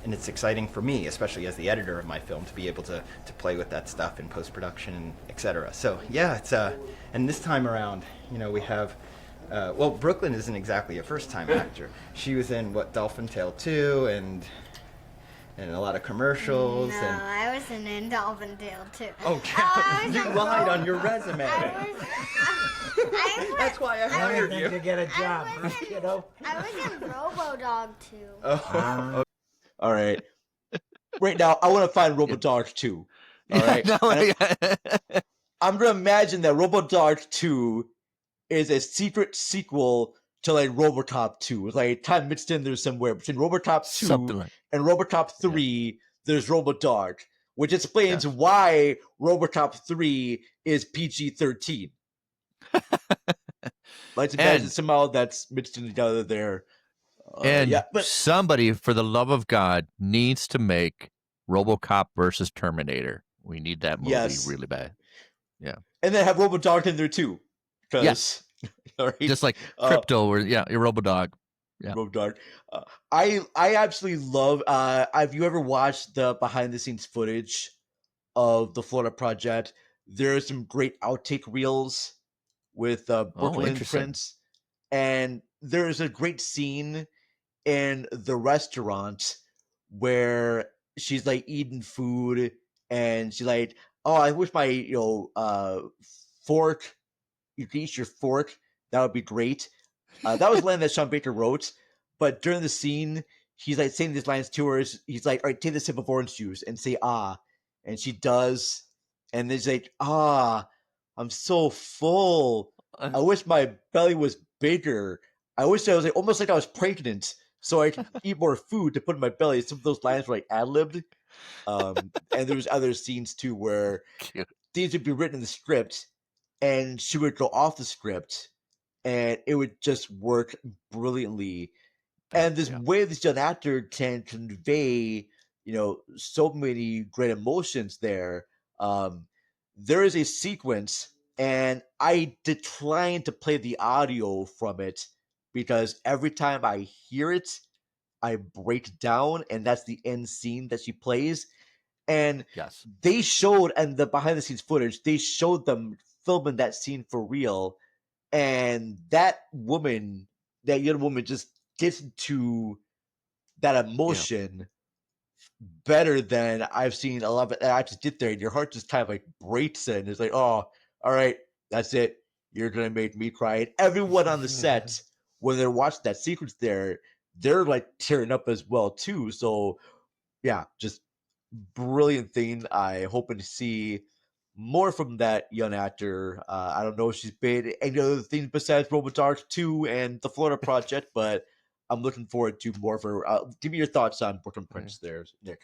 it's exciting for me, especially as the editor of my film, to be able to play with that stuff in post-production and etc. So yeah, it's and this time around, we have. Brooklyn isn't exactly a first-time actor. She was in Dolphin Tale 2 and a lot of commercials. No, I wasn't in Dolphin Tale 2. Okay, you lied on your resume. That's why I hired you. To get a job, kiddo. I was in Robo-Dog 2. Oh. All right. Right now, I want to find Robo-Dog 2. All right. I'm going to imagine that Robo-Dog 2 is a secret sequel to like RoboCop 2. It's like time mixed in there somewhere between RoboCop 2 and RoboCop 3. There's RoboDog, which explains why RoboCop 3 is PG-13. Let's imagine somehow that's mixed in together there. But somebody, for the love of God, needs to make RoboCop versus Terminator. We need that movie really bad. Yeah, and then have RoboDog in there too. Yes, right? Just like Crypto or your RoboDog. Yeah, RoboDog. I absolutely love. Have you ever watched the behind the scenes footage of the Florida Project? There are some great outtake reels with Brooklynn Prince, and there's a great scene in the restaurant where she's like eating food, and she's like, "Oh, I wish my fork." You can eat your fork. That would be great. That was a line that Sean Baker wrote. But during the scene, he's like saying these lines to her. He's like, "All right, take a sip of orange juice and say ah," and she does. And then she's like, "Ah, I'm so full. I wish my belly was bigger. I wish I was like almost like I was pregnant, so I could eat more food to put in my belly." Some of those lines were like ad-libbed. And there was other scenes too where these would be written in the script, and she would go off the script, and it would just work brilliantly. And this way this young actor can convey, so many great emotions there. There is a sequence, and I decline to play the audio from it because every time I hear it, I break down, and that's the end scene that she plays. And they showed, and the behind the scenes footage, they showed them filming that scene for real, and that young woman just gets into that emotion better than I've seen a lot of actors get there, and your heart just kind of like breaks it, and it's like, oh, all right, that's it, you're gonna make me cry. And everyone on the set, when they're watching that sequence there, they're like tearing up as well too. So yeah, just brilliant thing. I hoping to see more from that young actor. I don't know if she's been any other things besides RoboDog 2 and the Florida Project, but I'm looking forward to more of her. Give me your thoughts on Brooklyn Prince there, Nick.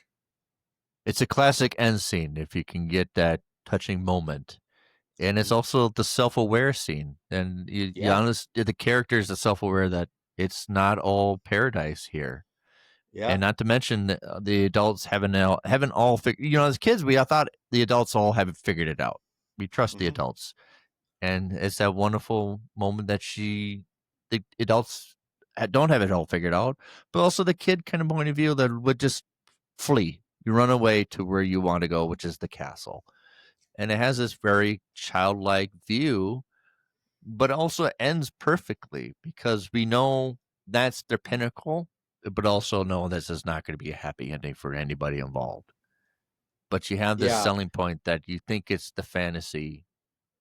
It's a classic end scene if you can get that touching moment. And it's also the self-aware scene. And the characters are self-aware that it's not all paradise here. Yeah. And not to mention the adults haven't all figured, as kids, I thought the adults all have figured it out. We trust the adults. And it's that wonderful moment that the adults don't have it all figured out, but also the kid kind of point of view that would just flee You run away to where you want to go, which is the castle. And it has this very childlike view, but also ends perfectly because we know that's their pinnacle, but also know this is not going to be a happy ending for anybody involved. But you have this selling point that you think it's the fantasy.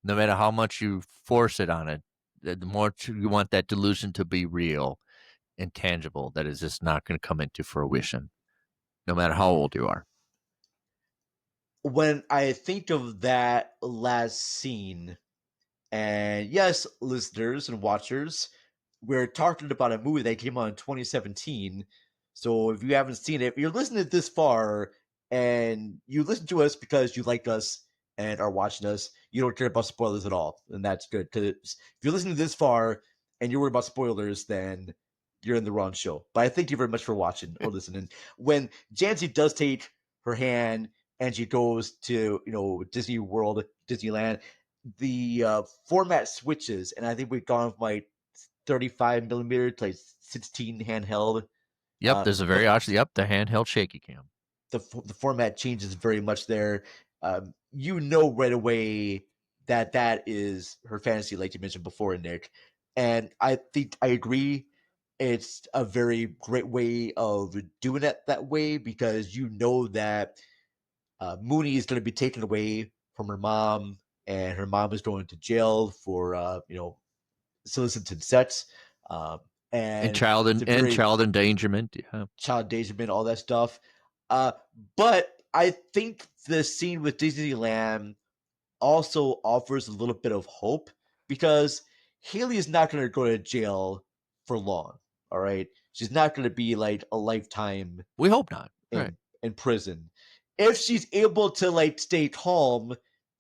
No matter how much you force it on it, the more you want that delusion to be real and tangible, that is just not going to come into fruition, no matter how old you are. When I think of that last scene, and yes, listeners and watchers, we're talking about a movie that came out in 2017. So if you haven't seen it, if you're listening this far and you listen to us because you like us and are watching us, you don't care about spoilers at all. And that's good. Because if you're listening this far and you're worried about spoilers, then you're in the wrong show. But I thank you very much for watching or listening. When Jancy does take her hand and she goes to, Disney World, Disneyland, the format switches, and I think we've gone from like 35 millimeter to like 16 handheld. Yep, there's a very the handheld shaky cam. The format changes very much there. Right away that is her fantasy, like you mentioned before, Nick. And I think I agree. It's a very great way of doing it that way because that Mooney is going to be taken away from her mom, and her mom is going to jail for soliciting sex, and child endangerment, child endangerment, all that stuff. But I think the scene with Disneyland also offers a little bit of hope because Haley is not going to go to jail for long. All right, she's not going to be like a lifetime. We hope not. In prison. If she's able to like stay calm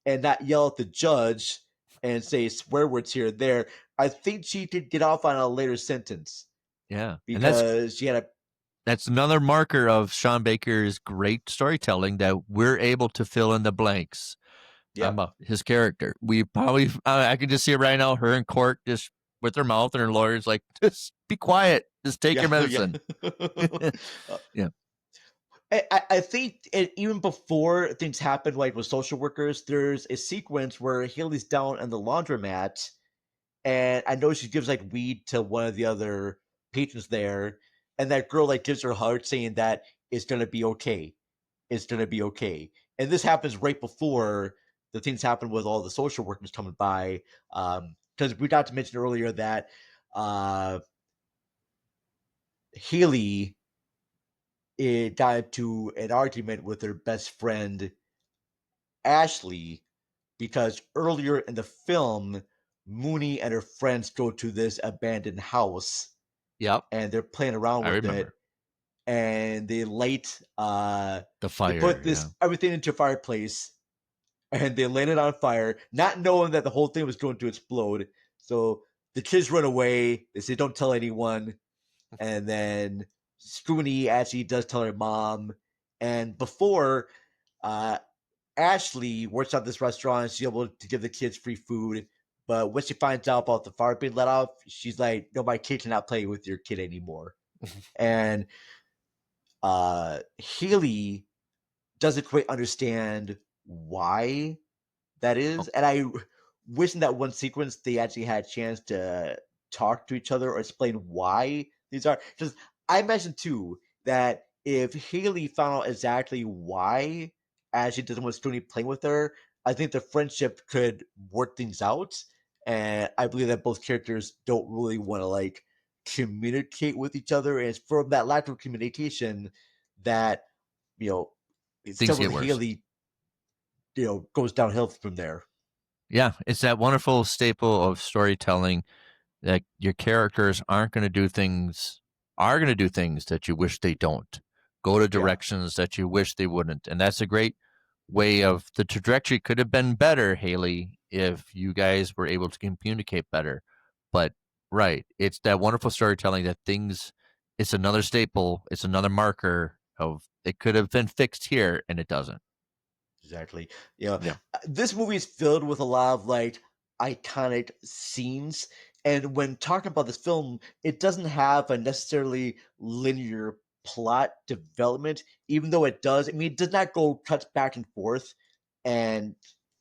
and not yell at the judge and say swear words here and there, I think she could get off on a later sentence. Yeah, because she had that's another marker of Sean Baker's great storytelling, that we're able to fill in the blanks. About his character. We probably, I can just see it right now, her in court, just with her mouth, and her lawyer's like, just be quiet, just take your medicine. Yeah. I think even before things happen, like with social workers, there's a sequence where Haley's down in the laundromat, and I know she gives like weed to one of the other patrons there, and that girl like gives her a hug, saying that it's gonna be okay, it's gonna be okay. And this happens right before the things happen with all the social workers coming by, because we got to mention earlier that Haley got into an argument with her best friend Ashley because earlier in the film, Mooney and her friends go to this abandoned house. Yep. And they're playing around with it. And they light the fire. They put everything into a fireplace, and they lit it on fire, not knowing that the whole thing was going to explode. So the kids run away. They say, "Don't tell anyone." And then Spoony actually does tell her mom. And before, Ashley works at this restaurant. She's able to give the kids free food. But when she finds out about the fire being let off, she's like, "No, my kid cannot play with your kid anymore." And Haley doesn't quite understand why that is. And I wish in that one sequence they actually had a chance to talk to each other or explain why these are. Because I imagine too that if Haley found out exactly why Ashley doesn't want Stoney playing with her, I think the friendship could work things out. And I believe that both characters don't really want to like communicate with each other. And it's from that lack of communication that, things get worse. Haley, goes downhill from there. Yeah, it's that wonderful staple of storytelling that your characters are going to do things that you wish they don't. Go to directions that you wish they wouldn't. And that's a great way of the trajectory could have been better, Haley, if you guys were able to communicate better. But it's that wonderful storytelling that it's another staple, it's another marker of it could have been fixed here, and it doesn't. Exactly. This movie is filled with a lot of like iconic scenes, and when talking about this film, it doesn't have a necessarily linear plot development, even though it does. I mean, it does not go cuts back and forth and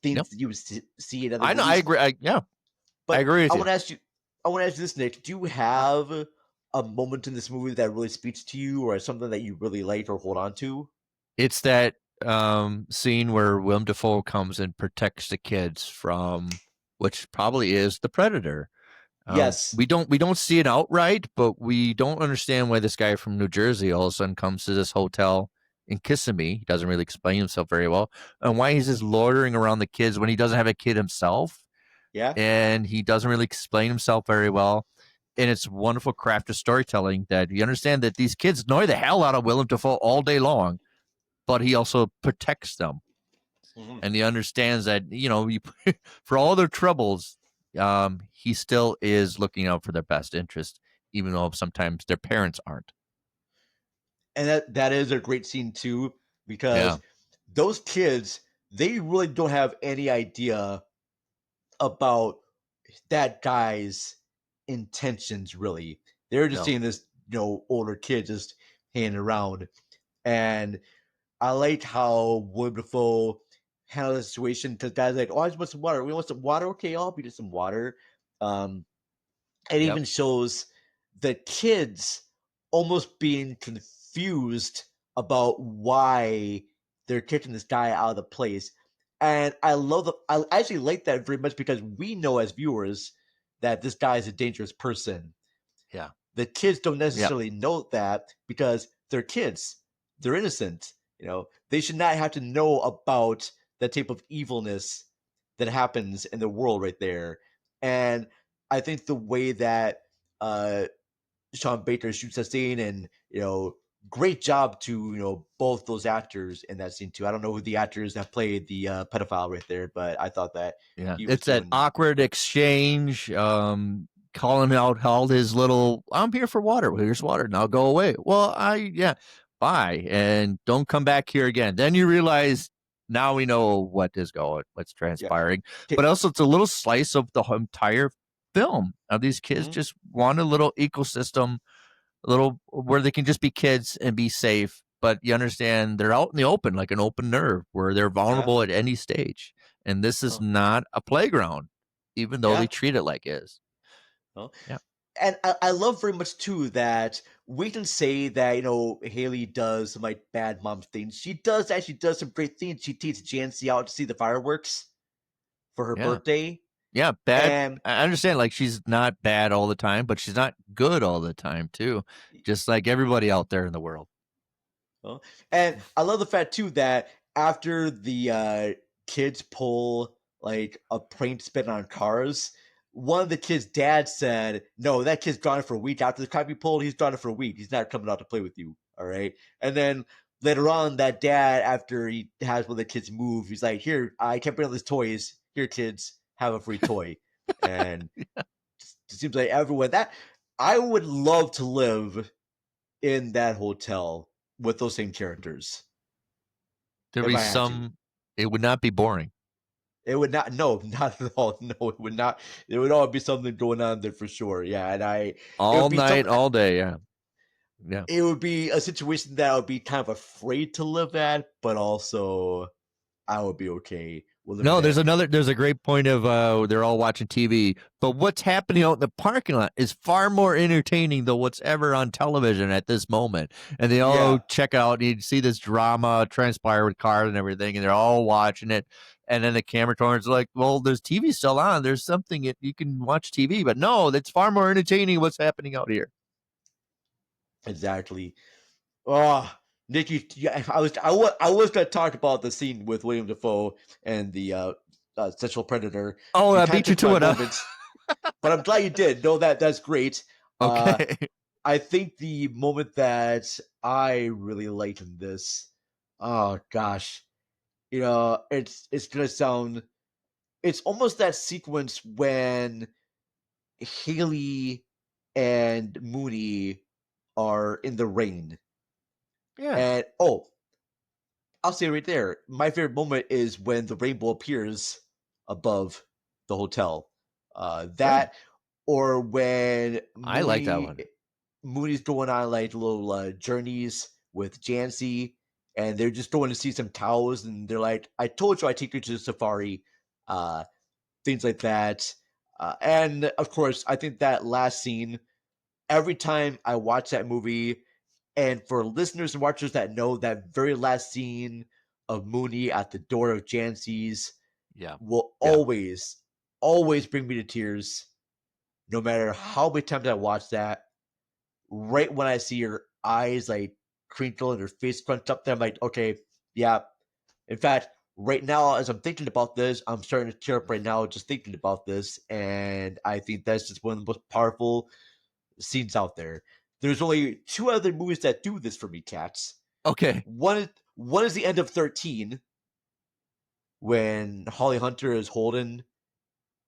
things Nope. that you would see in other I know. movies. I agree. But I agree with I you. want to ask you. I want to ask you this, Nick. Do you have a moment in this movie that really speaks to you, or something that you really liked or hold on to? It's that scene where Willem Dafoe comes and protects the kids from, which probably is the predator. Yes. We don't see it outright, but we don't understand why this guy from New Jersey all of a sudden comes to this hotel in Kissimmee. He doesn't really explain himself very well, and why he's just loitering around the kids when he doesn't have a kid himself. Yeah. And he doesn't really explain himself very well. And it's wonderful craft of storytelling that you understand that these kids annoy the hell out of Willem Dafoe all day long, but he also protects them. Mm-hmm. And he understands that, for all their troubles, he still is looking out for their best interest, even though sometimes their parents aren't. And that is a great scene too, because those kids, they really don't have any idea about that guy's intentions, really. They're just seeing this, older kid just hanging around. And I like how Willem Dafoe handled the situation, because guys like, I just want some water. We want some water. Okay, I'll be just some water. It even shows the kids almost being confused about why they're kicking this guy out of the place. And I actually like that very much, because we know as viewers that this guy is a dangerous person. Yeah. The kids don't necessarily know that, because they're kids. They're innocent. They should not have to know about the type of evilness that happens in the world right there. And I think the way that Sean Baker shoots that scene, and great job to both those actors in that scene too. I don't know who the actors that played the pedophile right there, but I thought that It's an awkward exchange, calling out all his little, I'm here for water. Well, here's water. Now go away. Well, bye, and don't come back here again. Then you realize, now we know what's transpiring. Yeah. But also, it's a little slice of the entire film of these kids just want a little ecosystem, a little where they can just be kids and be safe. But you understand, they're out in the open, like an open nerve, where they're vulnerable at any stage. And this is not a playground, even though they treat it like it is. Yeah. And I love very much too that we can say that Halley does some like bad mom things. She does some great things. She takes Jancy out to see the fireworks for her birthday. Yeah, bad. I understand, like, she's not bad all the time, but she's not good all the time too. Just like everybody out there in the world. And I love the fact too that after the kids pull like a prank spin on cars, one of the kids' dad said, "No, that kid's gone for a week. After the crap he pulled, he's gone for a week. He's not coming out to play with you." All right. And then later on, that dad, after he has one of the kids move, he's like, "Here, I can't bring all these toys. Here, kids, have a free toy." And it seems like everyone that I would love to live in that hotel with those same characters. There would be some. It would not be boring. It would not. No, not at all. No, it would not. There would all be something going on there for sure. Yeah, and all night, all day. Yeah. It would be a situation that I would be kind of afraid to live at, but also I would be okay. No, there's a great point of they're all watching TV, but what's happening out in the parking lot is far more entertaining than what's ever on television at this moment. And they all check out, and you see this drama transpire with cars and everything, and they're all watching it. And then the camera turns like, well, there's TV still on. There's something you can watch TV, but no, that's far more entertaining what's happening out here. Exactly. Oh, Nikki, I was going to talk about the scene with Willem Dafoe and the sexual predator. Oh, I beat you to it, but I'm glad you did. No, that's great. Okay. I think the moment that I really liked in this, oh gosh, it's gonna sound, it's almost that sequence when Halley and Mooney are in the rain. Yeah. And I'll say right there, my favorite moment is when the rainbow appears above the hotel. Or when Mooney, I like that one. Mooney's going on like little journeys with Jancy, and they're just going to see some cows, and they're like, "I told you I'd take you to the safari," things like that. And of course, I think that last scene. Every time I watch that movie, and for listeners and watchers that know, that very last scene of Mooney at the door of Jancy's, will always bring me to tears, no matter how many times I watch that. Right when I see her eyes like crinkle and her face scrunched up there, I'm like, okay, yeah. In fact, right now, as I'm thinking about this, I'm starting to tear up right now just thinking about this, and I think that's just one of the most powerful scenes out there. There's only two other movies that do this for me, cats. Okay. One is the end of 13, when Holly Hunter is holding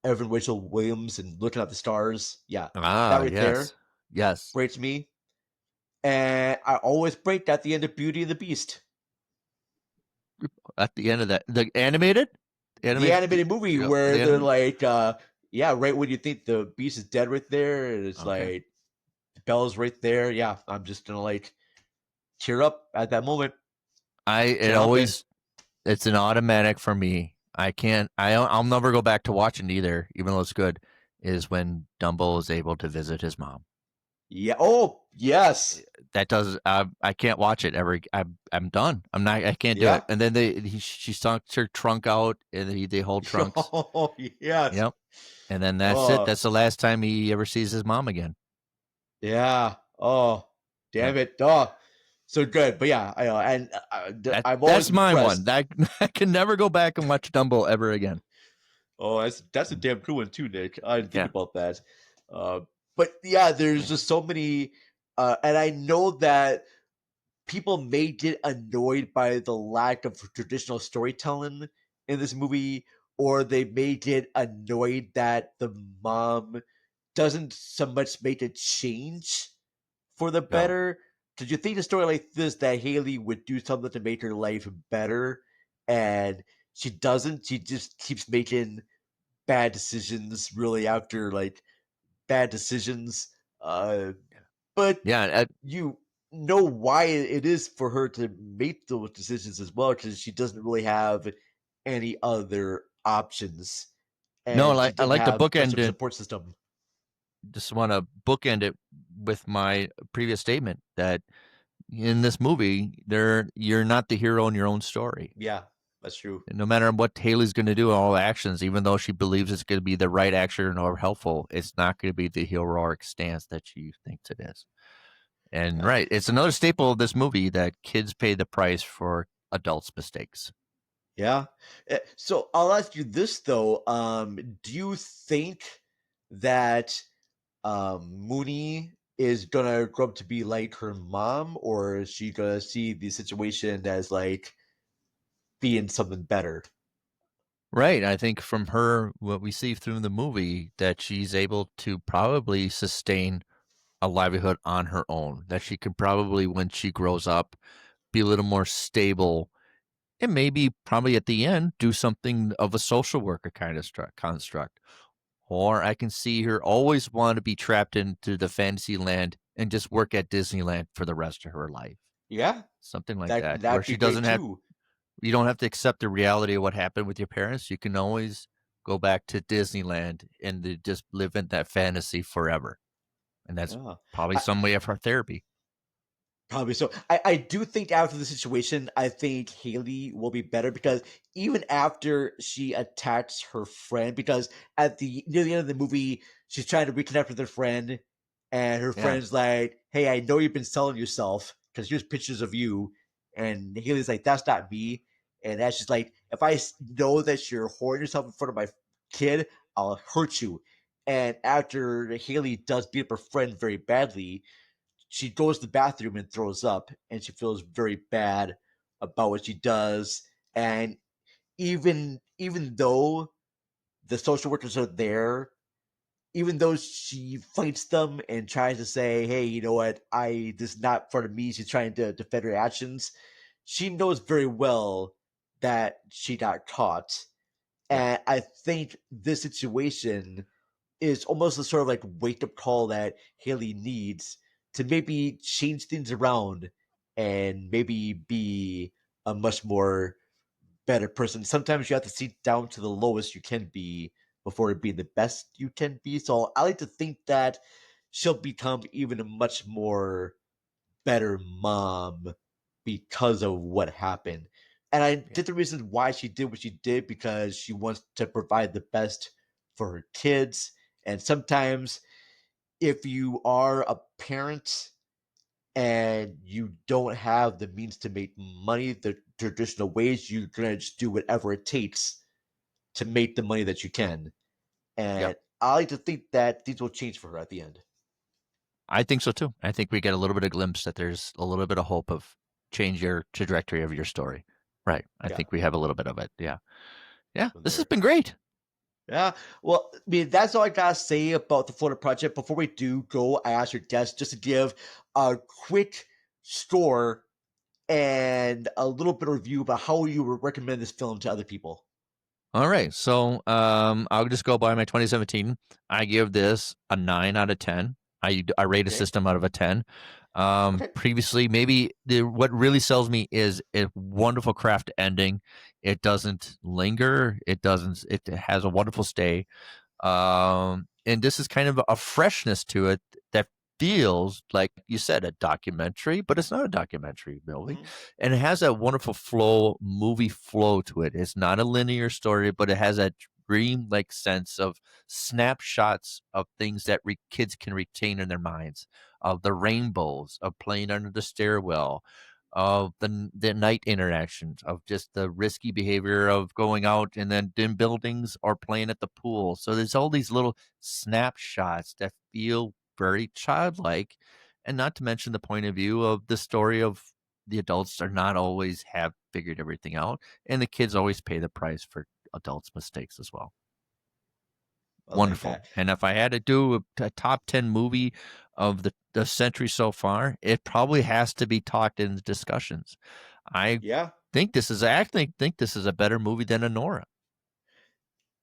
Evan Rachel Williams and looking at the stars. Yeah, that right there. Yes. Breaks me. And I always break at the end of Beauty and the Beast. At the end of that, the animated movie where they're like, right when you think the Beast is dead right there, and it's like Bella's right there. Yeah, I'm just gonna like tear up at that moment. It's an automatic for me. I'll never go back to watching it either, even though it's good, is when Dumbo is able to visit his mom. Yeah. Oh, yes. That does. I can't watch it ever. I'm done. I can't do it. And then she sucks her trunk out, and they hold trunks. Oh, yes. Yep. And then that's it. That's the last time he ever sees his mom again. Yeah. Oh, damn it. Oh, so good. But yeah, I know. And that's my one. I can never go back and watch Dumbo ever again. Oh, that's a damn cool one too, Nick. I didn't think about that. But yeah, there's just so many, and I know that people may get annoyed by the lack of traditional storytelling in this movie, or they may get annoyed that the mom doesn't so much make a change for the better. Did you think a story like this, that Haley would do something to make her life better, and she doesn't? She just keeps making bad decisions, really, after like bad decisions. But you know why it is for her to make those decisions as well, because she doesn't really have any other options. And no, I like the bookend support system. Just want to bookend it with my previous statement that in this movie, you're not the hero in your own story. Yeah, that's true. And no matter what Haley's going to do, all the actions, even though she believes it's going to be the right action or helpful, it's not going to be the heroic stance that she thinks it is. And it's another staple of this movie that kids pay the price for adults' mistakes. Yeah. So I'll ask you this though: do you think that Mooney is gonna grow up to be like her mom, or is she gonna see the situation as like being something better? Right. I think from her, what we see through the movie, that she's able to probably sustain a livelihood on her own, that she could probably, when she grows up, be a little more stable, and maybe probably at the end do something of a social worker kind of construct. Or I can see her always want to be trapped into the fantasy land and just work at Disneyland for the rest of her life. Yeah. Something like that. Where she doesn't have, you don't have to accept the reality of what happened with your parents. You can always go back to Disneyland and just live in that fantasy forever. And that's probably some way of her therapy. Probably so. I do think after the situation, I think Haley will be better, because even after she attacks her friend, because near the end of the movie, she's trying to reconnect with her friend, and her friend's like, "Hey, I know you've been selling yourself, because here's pictures of you," and Haley's like, "That's not me," and that's just like, "If I know that you're hoarding yourself in front of my kid, I'll hurt you." And after Haley does beat up her friend very badly, she goes to the bathroom and throws up, and she feels very bad about what she does. And even though the social workers are there, even though she fights them and tries to say, "Hey, you know what? This is not part of me," she's trying to defend her actions. She knows very well that she got caught. And I think this situation is almost a sort of like wake-up call that Haley needs, to maybe change things around and maybe be a much more better person. Sometimes you have to sink down to the lowest you can be before being the best you can be. So I like to think that she'll become even a much more better mom because of what happened. And I did the reason why she did what she did because she wants to provide the best for her kids. And sometimes if you are a parent and you don't have the means to make money the traditional ways, you're gonna just do whatever it takes to make the money that you can. And I like to think that things will change for her at the end. I think so too. I think we get a little bit of glimpse that there's a little bit of hope of change your trajectory of your story. Right. I think we have a little bit of it. Yeah. Yeah. This has been great. Yeah. Well, I mean, that's all I gotta say about the Florida Project. Before we do go, I asked your guests just to give a quick score and a little bit of review about how you would recommend this film to other people. All right. So I'll just go by my 2017. I give this a 9 out of 10. I rate a system out of a 10. Previously, maybe what really sells me is a wonderful craft ending. It doesn't linger. It has a wonderful stay. And this is kind of a freshness to it that feels like you said a documentary, but it's not a documentary movie. And it has that wonderful movie flow to it. It's not a linear story, but it has that dream-like sense of snapshots of things that kids can retain in their minds, of the rainbows, of playing under the stairwell, of the night interactions, of just the risky behavior of going out and then in buildings or playing at the pool. So there's all these little snapshots that feel very childlike, and not to mention the point of view of the story of the adults are not always have figured everything out, and the kids always pay the price for adults' mistakes as well. Wonderful. And if I had to do a top 10 movie of the century so far, it probably has to be talked in the discussions. I think this is a better movie than Anora.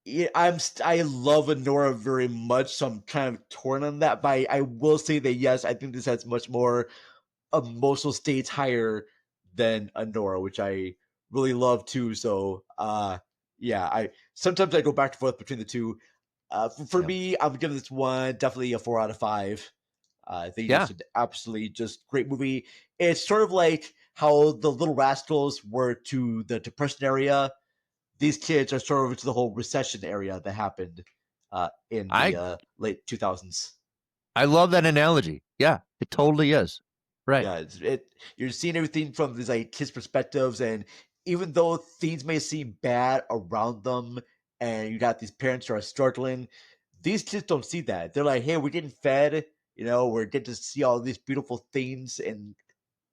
Yeah, I love Anora very much, so I'm kind of torn on that. But I will say that yes, I think this has much more emotional stakes higher than Anora, which I really love too. So I sometimes I go back and forth between the two. For me, I'm giving this one definitely a 4 out of 5. I think it's an absolutely just great movie. It's sort of like how the Little Rascals were to the Depression area. These kids are sort of to the whole recession area that happened in the late 2000s. I love that analogy. Yeah, it totally is. Right. Yeah, you're seeing everything from these like kids' perspectives, and even though things may seem bad around them, and you got these parents who are struggling, these kids don't see that. They're like, hey, we're getting fed, we're getting to see all these beautiful things, and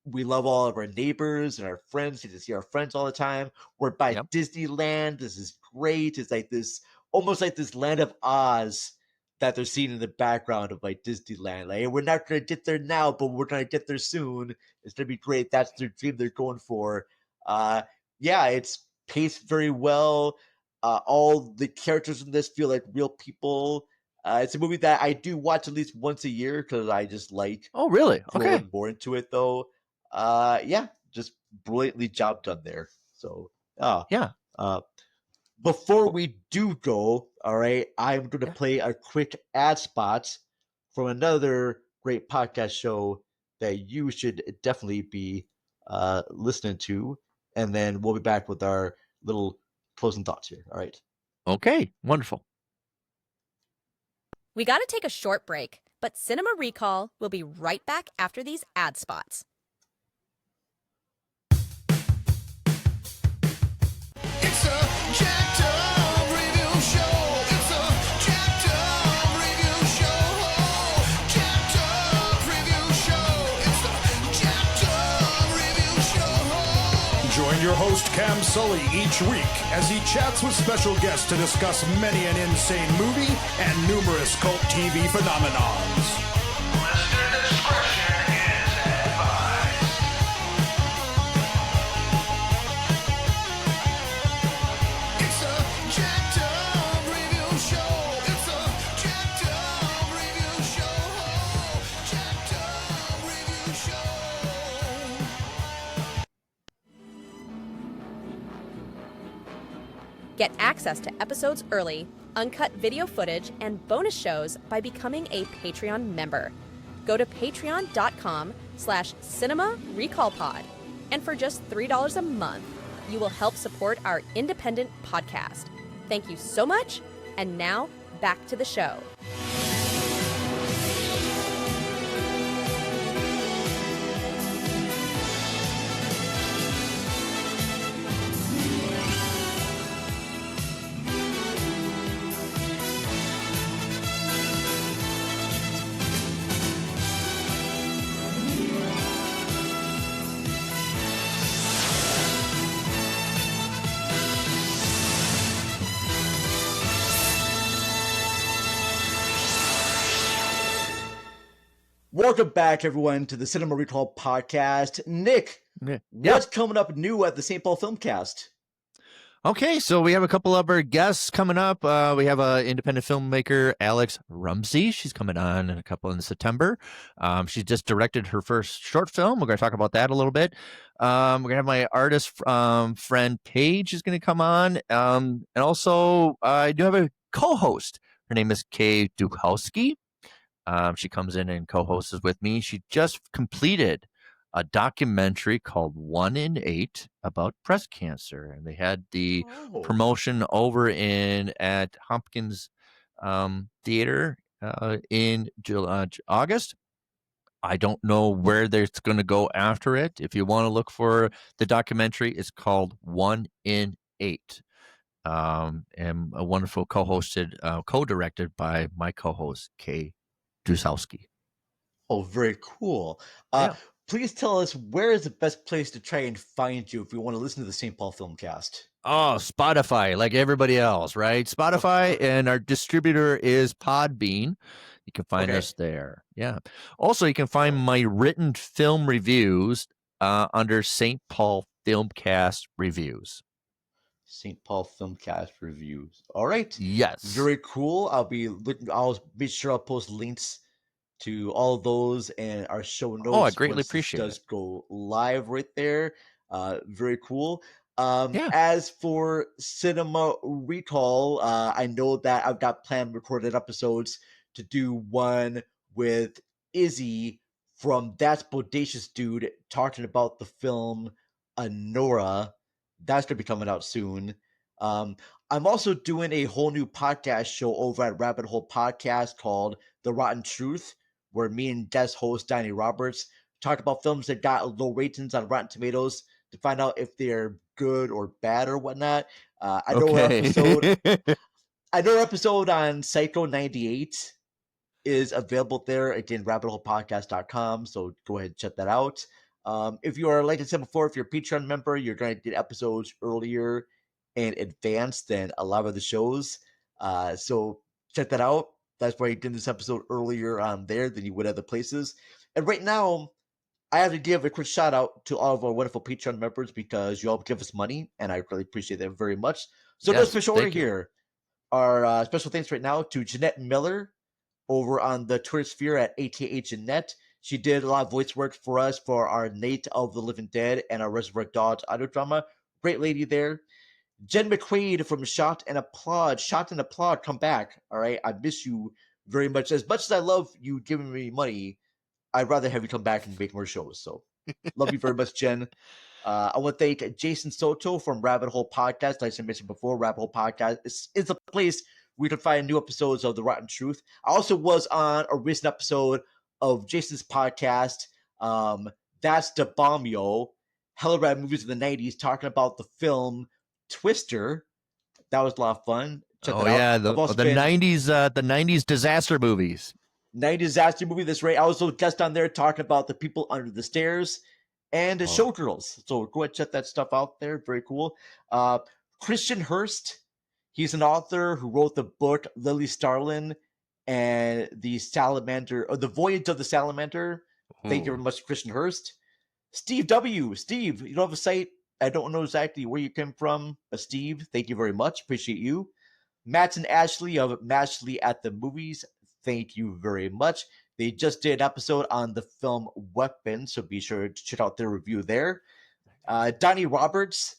we love all of our neighbors and our friends. We get to see our friends all the time. We're by Disneyland. This is great. It's like this, almost like this land of Oz that they're seeing in the background of like Disneyland. Like, hey, we're not going to get there now, but we're going to get there soon. It's going to be great. That's their dream they're going for. It's paced very well. All the characters in this feel like real people. It's a movie that I do watch at least once a year because I just like. Oh, really? Okay. More into it though. Just brilliantly job done there. So before we do go, all right, I'm going to play a quick ad spot from another great podcast show that you should definitely be listening to, and then we'll be back with our little closing thoughts here. All right. Okay. Wonderful. We got to take a short break, but Cinema Recall will be right back after these ad spots. It's a jacked up review show. It's a jacked up review show. Jacked up review show. It's a jacked up review show. Join your host Cam Sully each week as he chats with special guests to discuss many an insane movie and numerous cult TV phenomenons. Listener discretion is advised. It's a jacked up review show. It's a jacked up review show. Jacked up Get access to episodes early, uncut video footage, and bonus shows by becoming a Patreon member. Go to patreon.com/Cinema Recall Pod. And for just $3 a month, you will help support our independent podcast. Thank you so much. And now, back to the show. Welcome back, everyone, to the Cinema Recall podcast. Nick, what's coming up new at the St. Paul Filmcast? Okay, so we have a couple of our guests coming up. We have independent filmmaker Alex Rumsey. She's coming on in a couple in September. She just directed her first short film. We're going to talk about that a little bit. We're going to have my artist friend Paige is going to come on. And also, I do have a co-host. Her name is Kay Duchowski. She comes in and co-hosts with me. She just completed a documentary called 1 in 8 about breast cancer, and they had the promotion over at Hopkins Theater in August. I don't know where it's going to go after it. If you want to look for the documentary, it's called 1 in 8. And a wonderful co-directed by my co-host Kay Duchowski. Oh, very cool. Please tell us, where is the best place to try and find you if we want to listen to the St. Paul Filmcast? Oh, Spotify, like everybody else, right? Spotify, and our distributor is Podbean. You can find us there. Yeah. Also, you can find my written film reviews under St. Paul Filmcast Reviews. St. Paul Filmcast Reviews. All right. Yes. Very cool. I'll be sure I'll post links to all of those and our show notes. Oh, I greatly appreciate it. Does go live right there. Very cool. As for Cinema Recall, I know that I've got planned recorded episodes to do one with Izzy from That's Bodacious Dude talking about the film Anora. That's going to be coming out soon. I'm also doing a whole new podcast show over at Rabbit Hole Podcast called The Rotten Truth, where me and guest host Danny Roberts talk about films that got low ratings on Rotten Tomatoes to find out if they're good or bad or whatnot. I know our episode on Psycho 98 is available there. Again, rabbitholepodcast.com. So go ahead and check that out. If you are, like I said before, if you're a Patreon member, you're going to get episodes earlier and advanced than a lot of the shows. So check that out. That's why you did this episode earlier on there than you would other places. And right now, I have to give a quick shout out to all of our wonderful Patreon members because you all give us money, and I really appreciate that very much. So no special order here. Our special thanks right now to Jeanette Miller over on the Twitter sphere at ATH Jeanette. She did a lot of voice work for us for our Night of the Living Dead and our Reservoir Dogs audio drama. Great lady there. Jen McQuaid from Shot and Applaud, come back. All right, I miss you very much. As I love you giving me money, I'd rather have you come back and make more shows. So, love you very much, Jen. I want to thank Jason Soto from Rabbit Hole Podcast. Like I mentioned before, Rabbit Hole Podcast is a place where you can find new episodes of The Rotten Truth. I also was on a recent episode of Jason's podcast. That's the Bombio, Hella Rad Movies of the 90s, talking about the film Twister. That was a lot of fun. Check the 90s disaster movies. 90s disaster movie. That's right. I was also guest on there talking about The People Under the Stairs and Showgirls. So go ahead and check that stuff out there. Very cool. Christian Hurst. He's an author who wrote the book Lily Starlin and the Salamander, or The Voyage of the Salamander. Thank you very much, Christian Hurst. Steve W. Steve, you don't have a site. I don't know exactly where you came from, but Steve, thank you very much. Appreciate you. Matt and Ashley of Mashley at the Movies, thank you very much. They just did an episode on the film Weapon, so be sure to check out their review there. Donnie Roberts,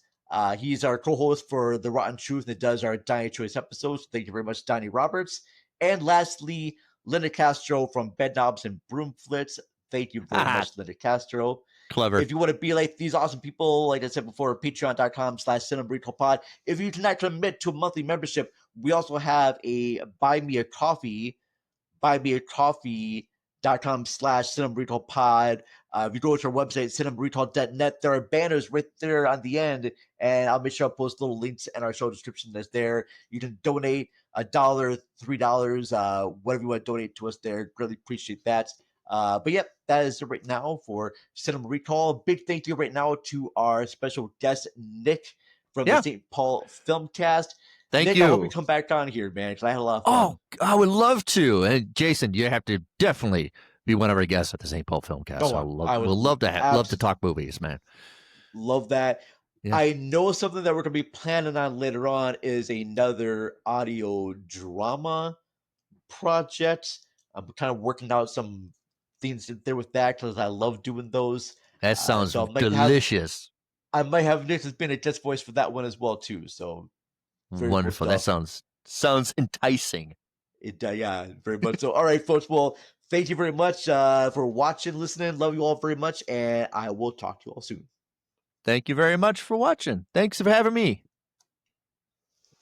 He's our co-host for The Rotten Truth and does our Donnie Choice episodes. Thank you very much, Donnie Roberts. And lastly, Linda Castro from Bed Knobs and Broomflits. Thank you very much, Linda Castro. Clever. If you want to be like these awesome people, like I said before, patreon.com/cinemaricopod. If you cannot commit to a monthly membership, we also have a buy me a coffee, buymeacoffee.com/cinemaricopod. If you go to our website, cinemaricol.net, there are banners right there on the end, and I'll make sure I'll post little links in our show description that's there. You can donate $1, $3, whatever you want to donate to us there. Really appreciate that. But yep, that is it right now for Cinema Recall. Big thank you right now to our special guest, Nick from the St. Paul Filmcast. Thank Nick, you. I hope you come back on here, man, because I had a lot of fun. Oh, I would love to. And Jason, you have to definitely be one of our guests at the St. Paul Filmcast. Oh, I would love to talk movies, man. Love that. Yeah. I know something that we're going to be planning on later on is another audio drama project. I'm kind of working out some things there with that because I love doing those. That sounds so delicious. I might have Nick as being a guest voice for that one as well too. So wonderful. Cool That sounds enticing. Yeah, very much so. All right, folks. Well, thank you very much for watching, listening. Love you all very much, and I will talk to you all soon. Thank you very much for watching. Thanks for having me.